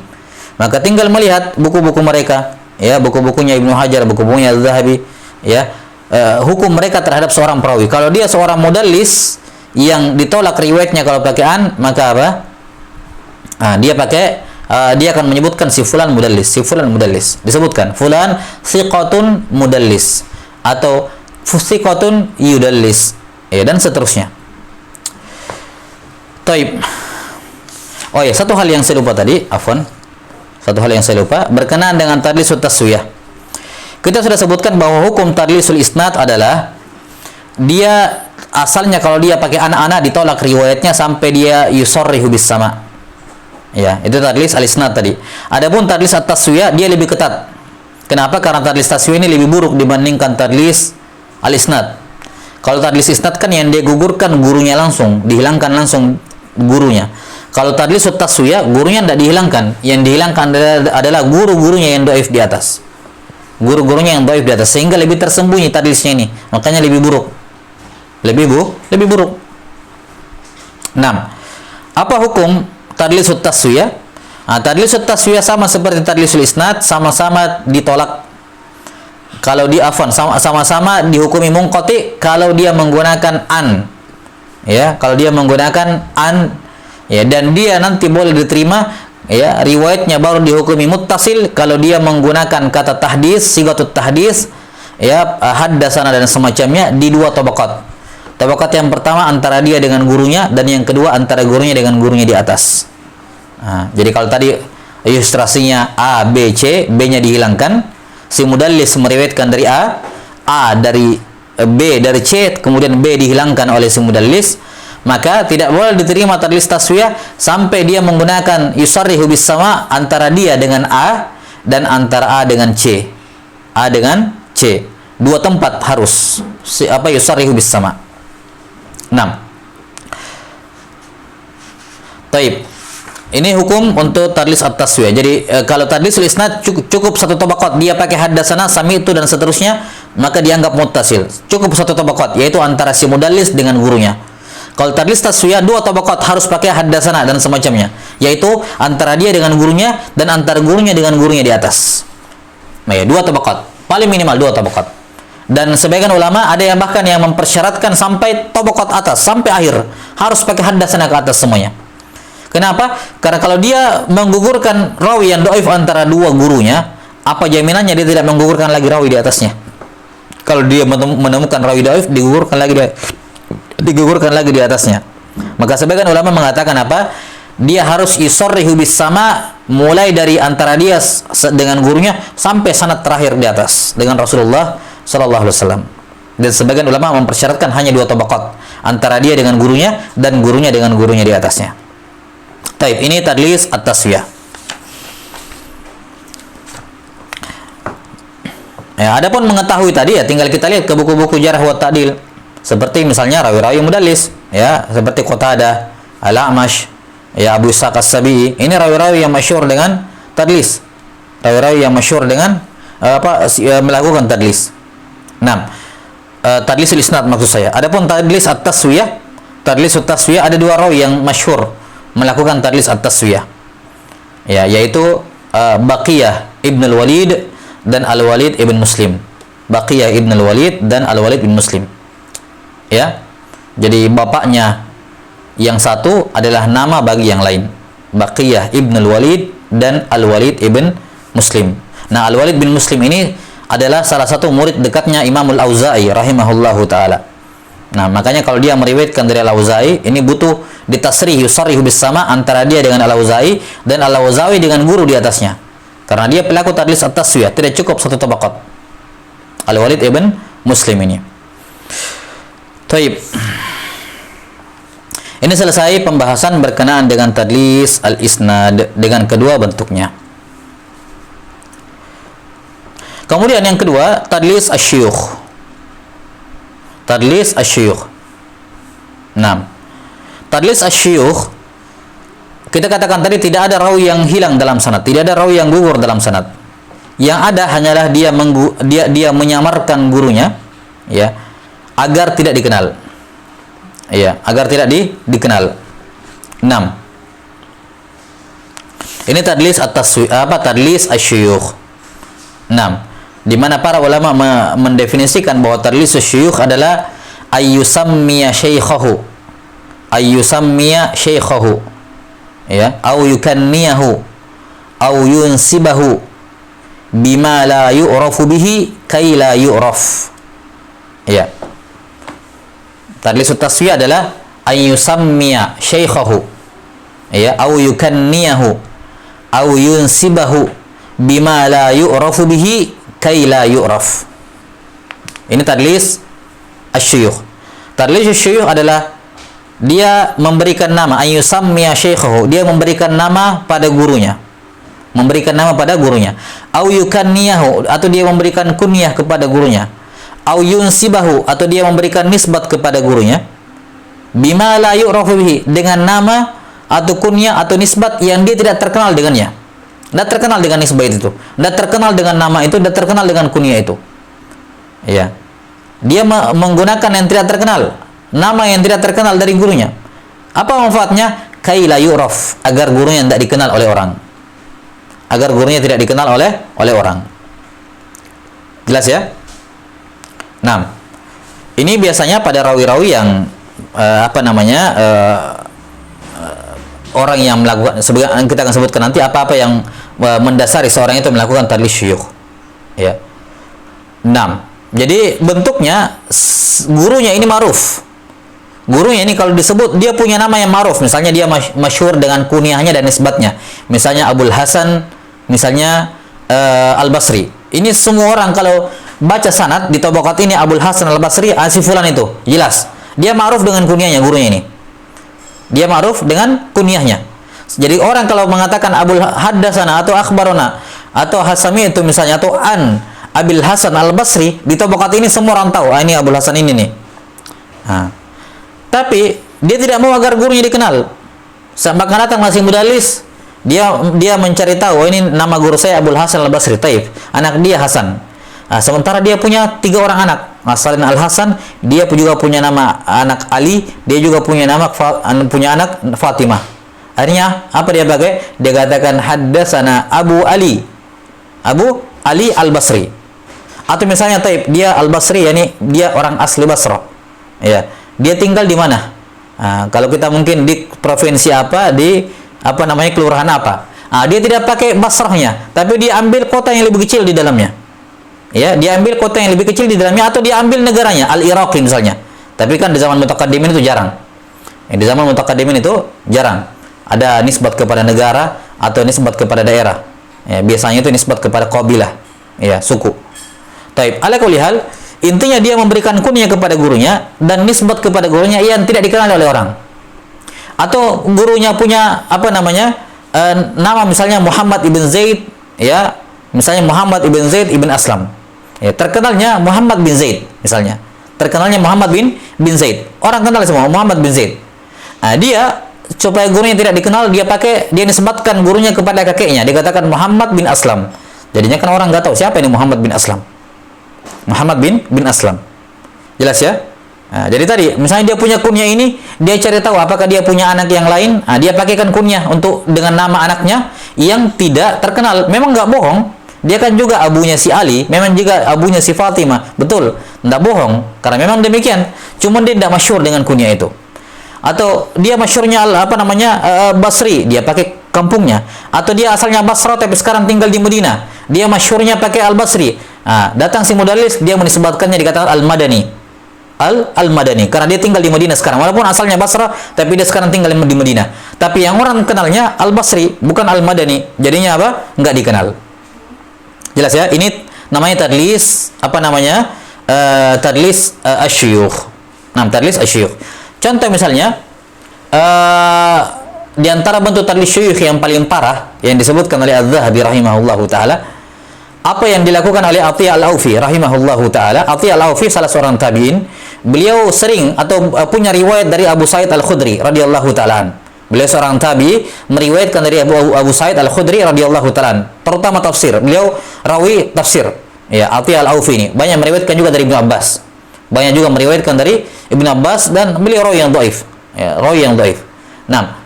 Maka tinggal melihat buku-buku mereka, ya, buku-bukunya Ibnu Hajar, buku-bukunya Az-Zahabi, ya, hukum mereka terhadap seorang perawi. Kalau dia seorang mudallis yang ditolak riwayatnya kalau pakai an, maka apa? Dia akan menyebutkan si fulan mudallis, si fulan mudallis. Disebutkan fulan thiqatun mudallis atau thiqatun yudallis, ya, dan seterusnya. Taib. Oh ya, satu hal yang saya lupa tadi, satu hal yang saya lupa berkenaan dengan tadlisul taswiyah. Kita sudah sebutkan bahwa hukum tadlisul isnad adalah dia asalnya kalau dia pakai anak-anak ditolak riwayatnya sampai dia yusarrihu bis sama. Ya, itu tadlis al-isnad tadi. Adapun tadlis at-taswiyah dia lebih ketat. Kenapa? Karena tadlis taswiyah ini lebih buruk dibandingkan tadlis al-isnad. Kalau tadlis isnad kan yang dia gugurkan gurunya langsung, dihilangkan langsung gurunya. Kalau tadlis at-taswiyah gurunya tidak dihilangkan, yang dihilangkan adalah guru-gurunya yang dhaif di atas. Guru-gurunya yang dhaif di atas, sehingga lebih tersembunyi tadlisnya ini. Makanya lebih buruk. Lebih buruk. 6. Apa hukum tadlisul taswiyah? Tadlisul taswiyah sama seperti tadlisul isnad, sama-sama ditolak. Kalau sama-sama dihukumi munqati kalau dia menggunakan an. Ya, kalau dia menggunakan an, ya, dan dia nanti boleh diterima ya, riwayatnya baru dihukumi muttasil kalau dia menggunakan kata tahdis, sigatut tahdis, ya, haddatsana dan semacamnya di dua tabaqat. Tabaqat yang pertama antara dia dengan gurunya, dan yang kedua antara gurunya dengan gurunya di atas. Nah, jadi kalau tadi ilustrasinya A, B, C, B-nya dihilangkan, si mudallis meriwayatkan dari A dari B dari C, kemudian B dihilangkan oleh si mudallis, maka tidak boleh diterima tadlis taswiyah sampai dia menggunakan yusarrihu bis sama antara dia dengan A dan antara A dengan C. A dengan C. Dua tempat harus yusarrihu bis sama. 6. Taib. Ini hukum untuk tadlis at-taswiyah. Jadi kalau tadlisul isnad cukup satu tabaqat, dia pakai haddatsana, sami'tu dan seterusnya, maka dianggap muttasil. Cukup satu tabaqat, yaitu antara si mudallis dengan gurunya. Kalau tadlis taswiyah dua tabaqat, harus pakai haddatsana dan semacamnya, yaitu antara dia dengan gurunya dan antara gurunya dengan gurunya di atas. Nah, ya, dua tabaqat, paling minimal dua tabaqat. Dan sebagian ulama ada yang bahkan yang mempersyaratkan sampai tabaqat atas, sampai akhir harus pakai haddatsana ke atas semuanya. Kenapa? Karena kalau dia menggugurkan rawi yang dhaif antara dua gurunya, apa jaminannya dia tidak menggugurkan lagi rawi di atasnya? Kalau dia menemukan rawi dhaif, digugurkan lagi di atasnya. Maka sebagian ulama mengatakan apa? Dia harus yusarrihu bis sama, mulai dari antara dia dengan gurunya sampai sanad terakhir di atas dengan Rasulullah sallallahu alaihi wasallam. Dan sebagian ulama mempersyaratkan hanya dua tabaqat, antara dia dengan gurunya dan gurunya dengan gurunya di atasnya. Taib, ini tadlis at-taswiyah. Ya, adapun mengetahui tadi ya tinggal kita lihat ke buku-buku jarh wa ta'dil. Seperti misalnya rawi-rawi mudallis, ya, seperti Qatadah, Al-A'mash, ya, Abu Ishaq As-Sabi'i. Ini rawi-rawi yang masyhur dengan tadlis. Rawi-rawi yang masyhur dengan melakukan tadlis. 6. Tadlisul isnad maksud saya. Adapun tadlis at-taswiyah, tadlis at-taswiyah ada dua rawi yang masyhur melakukan tadlis at-taswiyah, ya, yaitu Baqiyah ibn al-Walid dan Al-Walid ibn Muslim. Baqiyah ibn al-Walid dan Al-Walid ibn Muslim, ya. Jadi bapaknya yang satu adalah nama bagi yang lain, Baqiyah ibn al-Walid dan Al-Walid ibn Muslim. Nah, Al-Walid bin Muslim ini adalah salah satu murid dekatnya Imam Al-Auza'i rahimahullahu ta'ala. Nah, makanya kalau dia meriwayatkan dari Al-Auza'i, ini butuh ditasrih yusarrihu bis sama antara dia dengan Al-Auza'i dan Al-Auza'i dengan guru di atasnya. Karena dia pelaku tadlis at-taswiyah, tidak cukup satu tabaqat. Al-Walid ibn Muslim ini. Taib. Ini selesai pembahasan berkenaan dengan tadlis al-isnad dengan kedua bentuknya. Kemudian yang kedua, tadlis asy-syuyukh. Tadlis asy-syuyukh. 6. Tadlis asy-syuyukh, kita katakan tadi tidak ada rawi yang hilang dalam sanad, tidak ada rawi yang gugur dalam sanad. Yang ada hanyalah dia menyamarkan gurunya, ya, agar tidak dikenal. Ya, agar tidak dikenal. 6. Ini tadlis tadlis asy-syuyukh. 6. Di mana para ulama mendefinisikan bahwa tadlis asy-syuyukh adalah ayyusammiya syaikhahu, ya, au yukanniyahu au yunsibahu bima la yu'rafu bihi kai la yu'raf. Ya. Tadlis at-taswiyah adalah ayyusammiya syaikhahu, ya, au yukanniyahu au yunsibahu bima la yu'rafu bihi kai la yu'raf. Ini tadlis asy-syuyukh. Tadlis asy-syuyukh adalah dia memberikan nama, ayyusammiya syaikhahu, dia memberikan nama pada gurunya. Memberikan nama pada gurunya. Au yukanniyahu, atau dia memberikan kunyah kepada gurunya. Au yunsibahu, atau dia memberikan nisbat kepada gurunya. Bima la yu'rafu bihi, dengan nama atau kunyah atau nisbat yang dia tidak terkenal dengannya. Tidak terkenal dengan nisbah itu, tidak terkenal dengan nama itu, tidak terkenal dengan kunyah itu. Ya, dia menggunakan yang tidak terkenal, nama yang tidak terkenal dari gurunya. Apa manfaatnya? Kai la yu'raf, agar gurunya tidak dikenal oleh orang, agar gurunya tidak dikenal oleh orang. Jelas ya? Nah, ini biasanya pada rawi-rawi yang orang yang melakukan, kita akan sebutkan nanti apa-apa yang mendasari seorang itu melakukan tadlis syuyukh. Ya. 6. Jadi bentuknya gurunya ini ma'ruf. Gurunya ini kalau disebut dia punya nama yang ma'ruf, misalnya dia masyhur dengan kunyahnya dan nisbatnya. Misalnya Abul Hasan, misalnya Al-Basri. Ini semua orang kalau baca sanad di tabaqat ini Abul Hasan Al-Basri, si fulan itu jelas. Dia ma'ruf dengan kunyahnya gurunya ini. Dia ma'ruf dengan kunyahnya. Jadi orang kalau mengatakan Abul Haddasana atau akhbarona atau Hasami itu misalnya atau an Abil Hasan Al-Basri, di tabaqat ini semua orang tahu, ini Abul Hasan ini nih. Nah, tapi dia tidak mau agar gurunya dikenal. Sampai datang masih mudalis, dia mencari tahu, ini nama guru saya Abul Hasan Al-Basri, taib. Anak dia Hasan. Nah, sementara dia punya 3 orang anak. Masalin Al-Hasan, dia juga punya nama anak Ali, dia juga punya nama anak Fatimah. Akhirnya apa dia pakai? Dia katakan haddasana Abu Ali Al-Basri. Atau misalnya taib, dia Al-Basri, yakni dia orang asli Basra. Ya, dia tinggal di mana? Nah, kalau kita mungkin di provinsi apa, di apa namanya kelurahan apa. Nah, dia tidak pakai Basrahnya, tapi dia ambil kota yang lebih kecil di dalamnya. Ya, dia ambil kota yang lebih kecil di dalamnya, atau dia ambil negaranya, Al-Iraqi misalnya. Tapi kan di zaman mutaqaddimin itu jarang. Di zaman mutaqaddimin itu jarang ada nisbat kepada negara atau nisbat kepada daerah. Ya, biasanya itu nisbat kepada qabilah, ya, suku. Taib. Ala kulli hal, intinya dia memberikan kunyah kepada gurunya dan nisbat kepada gurunya yang tidak dikenal oleh orang. Atau gurunya punya apa namanya? Nama misalnya Muhammad ibn Zaid, ya. Misalnya Muhammad ibn Zaid ibn Aslam. Ya, terkenalnya Muhammad bin Zaid misalnya. Terkenalnya Muhammad bin Zaid. Orang kenal semua Muhammad bin Zaid. Nah, dia supaya gurunya tidak dikenal, dia nisbatkan gurunya kepada kakeknya. Dikatakan Muhammad bin Aslam. Jadinya kan orang nggak tahu siapa ini Muhammad bin Aslam. Muhammad bin Aslam. Jelas ya? Nah, jadi tadi, misalnya dia punya kunyah ini, dia cari tahu apakah dia punya anak yang lain. Nah, dia pakaikan kunyah untuk dengan nama anaknya yang tidak terkenal. Memang nggak bohong. Dia kan juga abunya si Ali, memang juga abunya si Fatimah. Betul, nggak bohong. Karena memang demikian. Cuma dia tidak masyhur dengan kunyah itu. Atau dia masyhurnya Basri, dia pakai kampungnya. Atau dia asalnya Basra tapi sekarang tinggal di Madinah. Dia masyhurnya pakai Al-Basri. Nah, datang si mudalis, dia menisbatkannya dikatakan Al-Madani. Al-Madani, karena dia tinggal di Madinah sekarang. Walaupun asalnya Basra, tapi dia sekarang tinggal di Madinah. Tapi yang orang kenalnya Al-Basri, bukan Al-Madani. Jadinya apa? Enggak dikenal. Jelas ya? Ini namanya tadlis, apa namanya? Tadlis asyuyukh. Nah, tadlis asyuyukh. Contoh misalnya, di antara bentuk tadlis syuyukh yang paling parah, yang disebutkan oleh Az-Zahabi rahimahullahu ta'ala, apa yang dilakukan oleh Athiya Al-Aufi rahimahullahu ta'ala. Athiya Al-Aufi salah seorang tabi'in. Beliau sering atau punya riwayat dari Abu Sa'id Al-Khudri radhiyallahu ta'ala. Beliau seorang tabi meriwayatkan dari Abu Sa'id Al-Khudri radhiyallahu ta'ala, terutama tafsir. Beliau rawi tafsir. Ya, Athiya Al-Aufi ini banyak meriwayatkan juga dari Ibnu Abbas. Banyak juga meriwayatkan dari Ibnu Abbas dan beliau rawi yang dhaif. Ya, rawi yang dhaif. Nah,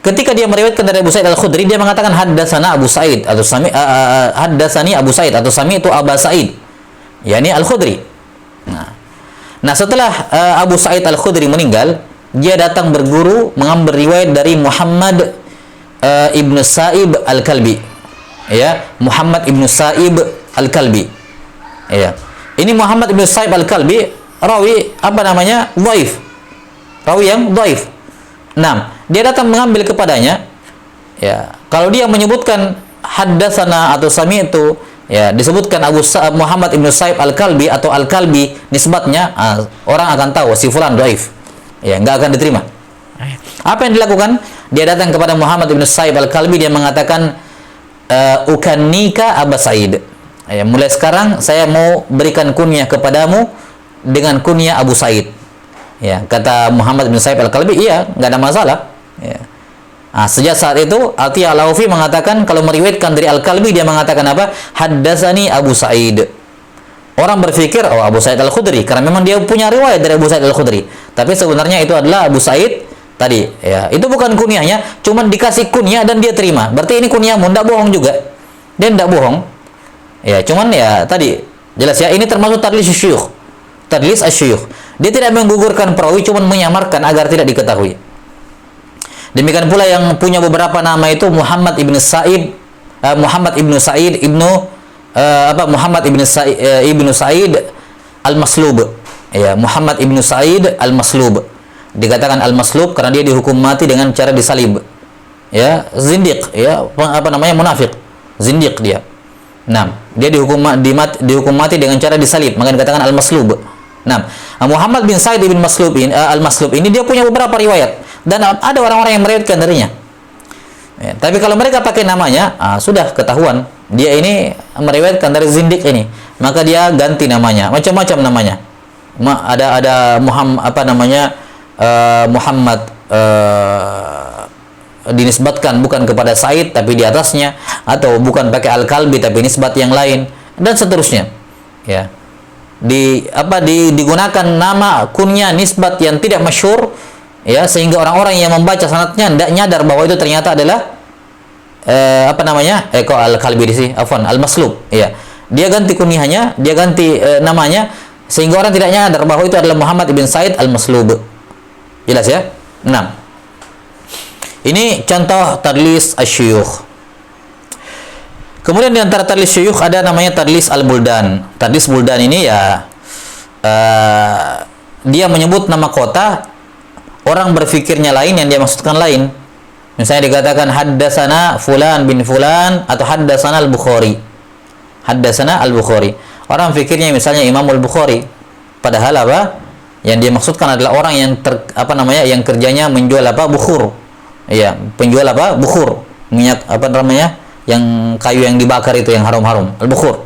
ketika dia meriwayatkan dari Abu Sa'id Al-Khudri, dia mengatakan haddatsana Abu Sa'id atau haddatsani Abu Sa'id atau sami itu Aba Sa'id, yakni Al-Khudri. Nah, setelah Abu Sa'id Al-Khudri meninggal, dia datang berguru mengambil riwayat dari Muhammad ibnu Sa'ib Al-Kalbi. Ya, Muhammad ibnu Sa'ib Al-Kalbi. Ya. Ini Muhammad ibnu Sa'ib Al-Kalbi rawi apa namanya? Dhaif. Rawi yang dhaif. Nah, dia datang mengambil kepadanya. Ya, kalau dia menyebutkan haddatsana atau sami'tu, ya, disebutkan Muhammad ibnu Sa'ib Al-Kalbi atau Al-Kalbi nisbatnya, orang akan tahu si fulan dhaif. Ya, enggak akan diterima. Apa yang dilakukan? Dia datang kepada Muhammad ibnu Sa'ib Al-Kalbi, dia mengatakan ukannika Aba Sa'id. Ya, mulai sekarang saya mau berikan kunyah kepadamu dengan kunyah Abu Sa'id. Ya, kata Muhammad bin Sa'ib Al-Kalbi, iya, nggak ada masalah. Ya. Nah, sejak saat itu Athiya Al-Aufi mengatakan, kalau meriwayatkan dari Al-Kalbi, dia mengatakan apa? Haddatsani Abu Sa'id. Orang berpikir, oh, Abu Sa'id Al-Khudri, karena memang dia punya riwayat dari Abu Sa'id Al-Khudri. Tapi sebenarnya itu adalah Abu Sa'id tadi. Ya, itu bukan kunyahnya, cuman dikasih kunyah dan dia terima. Berarti ini kunyahmu, nggak bohong juga. Dia nggak bohong. Ya, cuman ya tadi jelas ya, ini termasuk tadlis asyuyukh. Tadlis asyuyukh. Dia tidak menggugurkan perawi, cuma menyamarkan agar tidak diketahui. Demikian pula yang punya beberapa nama itu Muhammad ibnu Sa'id, Muhammad ibnu Sa'id Muhammad ibnu Sa'id al-Maslub. Ya, Muhammad ibnu Sa'id al-Maslub. Dikatakan al-Maslub karena dia dihukum mati dengan cara disalib. Ya, zindiq, ya, munafik. Zindiq dia. Nah, dia dihukum mati dengan cara disalib, maka dikatakan al-Maslub. Nah, Muhammad bin Sa'id bin Maslub al-Maslub ini dia punya beberapa riwayat dan ada orang-orang yang meriwayatkan darinya. Ya, tapi kalau mereka pakai namanya, sudah ketahuan dia ini meriwayatkan dari zindiq ini, maka dia ganti namanya, macam-macam namanya. Ada Muhammad dinisbatkan bukan kepada Said tapi di atasnya, atau bukan pakai al-Kalbi tapi nisbat yang lain, dan seterusnya. Ya. Digunakan nama kunya nisbat yang tidak masyhur, ya, sehingga orang-orang yang membaca sanadnya tidak nyadar bahwa itu ternyata adalah al-Kalbi di sini, al-Maslub. Ya. Dia ganti kunyahnya, dia ganti namanya, sehingga orang tidak nyadar bahwa itu adalah Muhammad ibn Sa'id al-Maslub. Jelas ya? 6. Ini contoh tadlis asy-syuyukh. Kemudian di antara tadlis syuyukh ada namanya tadlis al-buldan. Tadlis buldan ini ya dia menyebut nama kota, orang berfikirnya lain yang dia maksudkan lain. Misalnya dikatakan haddatsana fulan bin fulan atau haddatsana al-Bukhari. Haddatsana al-Bukhari. Orang fikirnya misalnya Imam al-Bukhari. Padahal apa? Yang dia maksudkan adalah orang yang yang kerjanya menjual bukhur. Iya, penjual bukhur. Minyak yang kayu yang dibakar itu yang harum-harum, al-bukhur.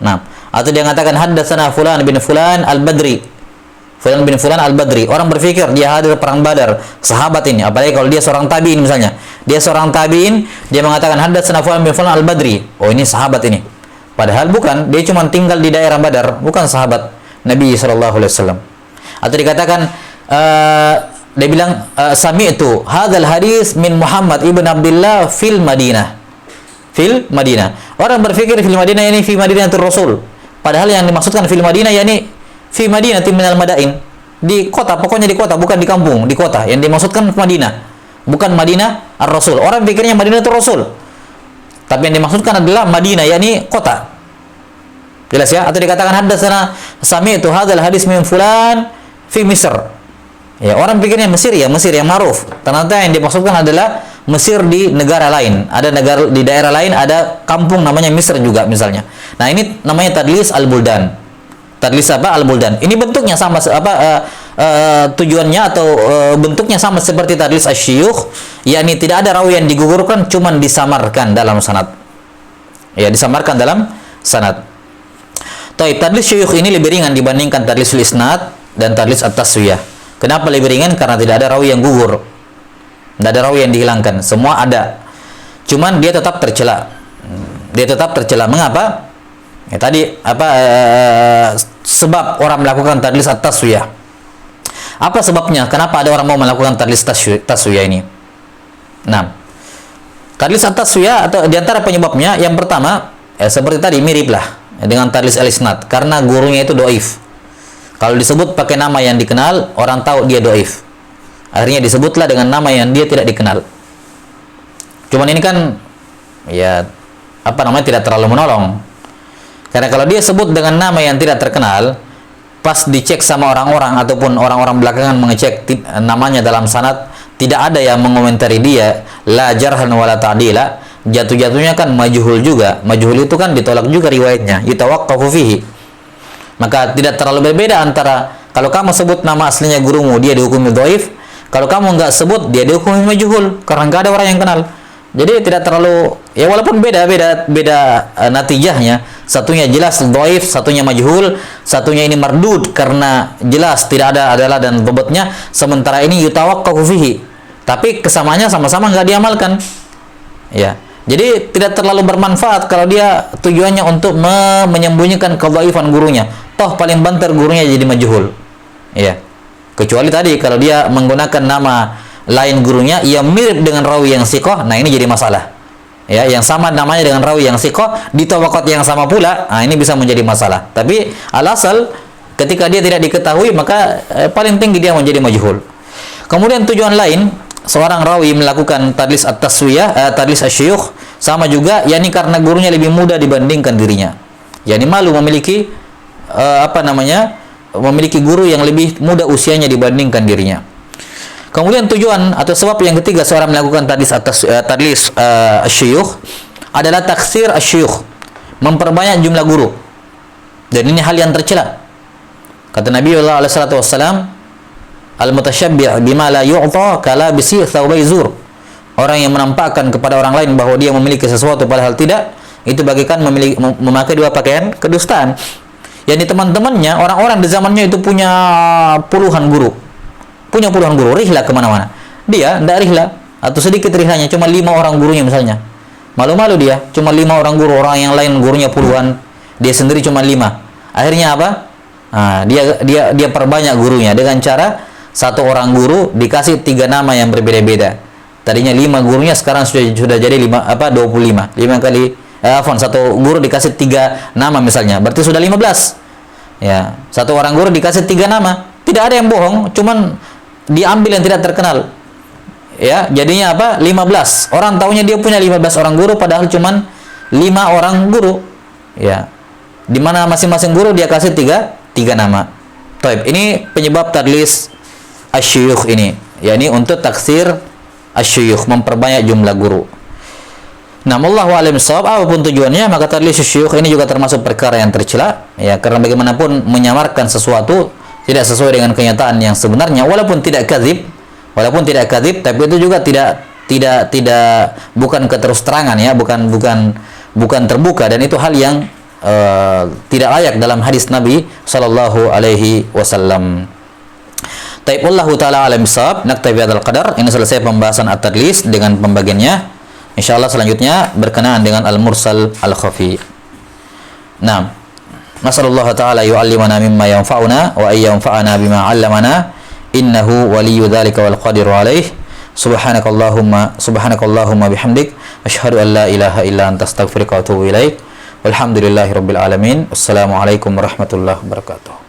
Nah, atau dia mengatakan haddatsana fulan bin fulan al-Badri. Fulan bin fulan al-Badri. Orang berpikir dia hadir perang Badar, sahabat ini. Apalagi kalau dia seorang tabi'in misalnya. Dia seorang tabi'in, dia mengatakan haddatsana fulan bin fulan al-Badri. Oh, ini sahabat ini. Padahal bukan, dia cuma tinggal di daerah Badar, bukan sahabat Nabi sallallahu alaihi wasallam. Atau dikatakan dia bilang sami'tu hadzal hadis min Muhammad ibn Abdullah fil Madinah. Fil Madinah. Orang berpikir fil Madinah ini fi Madinatul Rasul. Padahal yang dimaksudkan fil Madinah yakni fi Madinatin minal madain. Di kota, pokoknya di kota, bukan di kampung, di kota. Yang dimaksudkan Madinah. Bukan Madinah ar-Rasul. Orang pikirnya Madinatul Rasul. Tapi yang dimaksudkan adalah Madinah yakni kota. Jelas ya? Atau dikatakan haddatsana sami'tu hadzal hadis min fulan fi Misr. Ya, orang pikirnya Mesir ya, Mesir yang ma'ruf. Ternyata yang dimaksudkan adalah Mesir di negara lain. Ada negara di daerah lain, ada kampung namanya Misr juga misalnya. Nah, ini namanya tadlis al-buldan. Tadlis al-buldan. Ini bentuknya sama tujuannya atau bentuknya sama seperti tadlis asy-syuyukh, yakni tidak ada rawi yang digugurkan, cuman disamarkan dalam sanad. Ya, disamarkan dalam sanad. Tadlis syuyukh ini lebih ringan dibandingkan tadlisul isnad dan tadlis at-taswiyah. Kenapa lebih ringan? Karena tidak ada rawi yang gugur. Tidak ada rawi yang dihilangkan. Semua ada. Cuman dia tetap tercela. Dia tetap tercela. Mengapa? Ya, tadi sebab orang melakukan tadlis at-taswiyah. Apa sebabnya? Kenapa ada orang mau melakukan tadlis taswiyah ini? Nah, tadlis at-taswiyah atau di antara penyebabnya yang pertama, seperti tadi miriplah dengan tadlis al-isnad karena gurunya itu dhaif. Kalau disebut pakai nama yang dikenal, orang tahu dia dhaif. Akhirnya disebutlah dengan nama yang dia tidak dikenal. Cuman ini kan ya tidak terlalu menolong. Karena kalau dia sebut dengan nama yang tidak terkenal, pas dicek sama orang-orang ataupun orang-orang belakangan mengecek namanya dalam sanad, tidak ada yang mengomentari dia, la jarhan wala ta'dila, jatuh-jatuhnya kan majhul juga. Majhul itu kan ditolak juga riwayatnya, yutawaqqafu fihi. Maka tidak terlalu berbeda antara kalau kamu sebut nama aslinya gurumu, dia dihukumi dhaif. Kalau kamu enggak sebut, dia dihukumi majhul karena enggak ada orang yang kenal. Jadi tidak terlalu, ya walaupun beda natijahnya. Satunya jelas dhaif, satunya majhul, satunya ini mardud karena jelas tidak ada adalah dan bobotnya, sementara ini yutawaqqafu fihi. Tapi kesamaannya sama-sama enggak diamalkan. Ya. Jadi tidak terlalu bermanfaat kalau dia tujuannya untuk menyembunyikan kedhaifan gurunya. Toh paling banter gurunya jadi majhul. Ya. Kecuali tadi kalau dia menggunakan nama lain gurunya, ia mirip dengan rawi yang thiqah, nah ini jadi masalah. Ya, yang sama namanya dengan rawi yang thiqah di tabaqat yang sama pula, nah ini bisa menjadi masalah. Tapi al-asal ketika dia tidak diketahui, maka paling tinggi dia menjadi majhul. Kemudian tujuan lain, seorang rawi melakukan tadlis at-taswiyah, tadlis asy-syuyukh, sama juga yakni karena gurunya lebih muda dibandingkan dirinya. Yani malu memiliki memiliki guru yang lebih muda usianya dibandingkan dirinya. Kemudian tujuan atau sebab yang ketiga seorang melakukan tadlis asy-syuyukh adalah taksir asy-syuyukh, memperbanyak jumlah guru. Dan ini hal yang tercela. Kata Nabi sallallahu alaihi wasallam, al-mutasyabbi' bima la yu'ta kalabisi thawbai zur. Orang yang menampakkan kepada orang lain bahwa dia memiliki sesuatu padahal tidak, itu bagaikan memakai dua pakaian kedustaan. Yani teman-temannya, orang-orang di zamannya itu punya puluhan guru. Rihlah kemana-mana. Dia tidak rihlah, atau sedikit rihlanya, cuma 5 orang gurunya misalnya. Malu-malu dia, cuma 5 orang guru, orang yang lain gurunya puluhan, dia sendiri cuma 5. Akhirnya apa? Nah, dia perbanyak gurunya dengan cara satu orang guru dikasih 3 nama yang berbeda-beda. Tadinya 5 gurunya, sekarang sudah jadi 25. 5 kali satu guru dikasih 3 nama misalnya, berarti sudah 15. Ya, satu orang guru dikasih 3 nama. Tidak ada yang bohong, cuman diambil yang tidak terkenal. Ya, jadinya apa? 15. Orang taunya dia punya 15 orang guru padahal cuman 5 orang guru. Ya. Di mana masing-masing guru dia kasih 3 nama. Taib. Ini penyebab tadlis asy-syuyukh ini. yakni untuk taksir asy-syuyukh, memperbanyak jumlah guru. Nah, wallahu a'lam bishawab, apapun tujuannya, maka tadlis asy-syuyukh ini juga termasuk perkara yang tercela, ya, karena bagaimanapun menyamarkan sesuatu tidak sesuai dengan kenyataan yang sebenarnya, walaupun tidak kadzib, tapi itu juga bukan keterus terangan, ya, bukan terbuka, dan itu hal yang tidak layak dalam hadis Nabi sallallahu alaihi wasallam. Taib, wallahu taala alam bisawab. Naktabi hadzal qadar. Ini selesai pembahasan at-tadlis dengan pembagiannya. Insyaallah selanjutnya berkenaan dengan al-mursal al-khafi. Nah, nasallallahu taala yu'allimana mimma yanfa'una wa ay yanfa'ana bima 'allamana, innahu waliyyu dzalika wal qadiru alaih. Subhanakallahumma bihamdik asyhadu an la ilaha illa anta astaghfiruka wa atubu ilaik. Walhamdulillahirabbil alamin. Wassalamualaikum warahmatullahi wabarakatuh.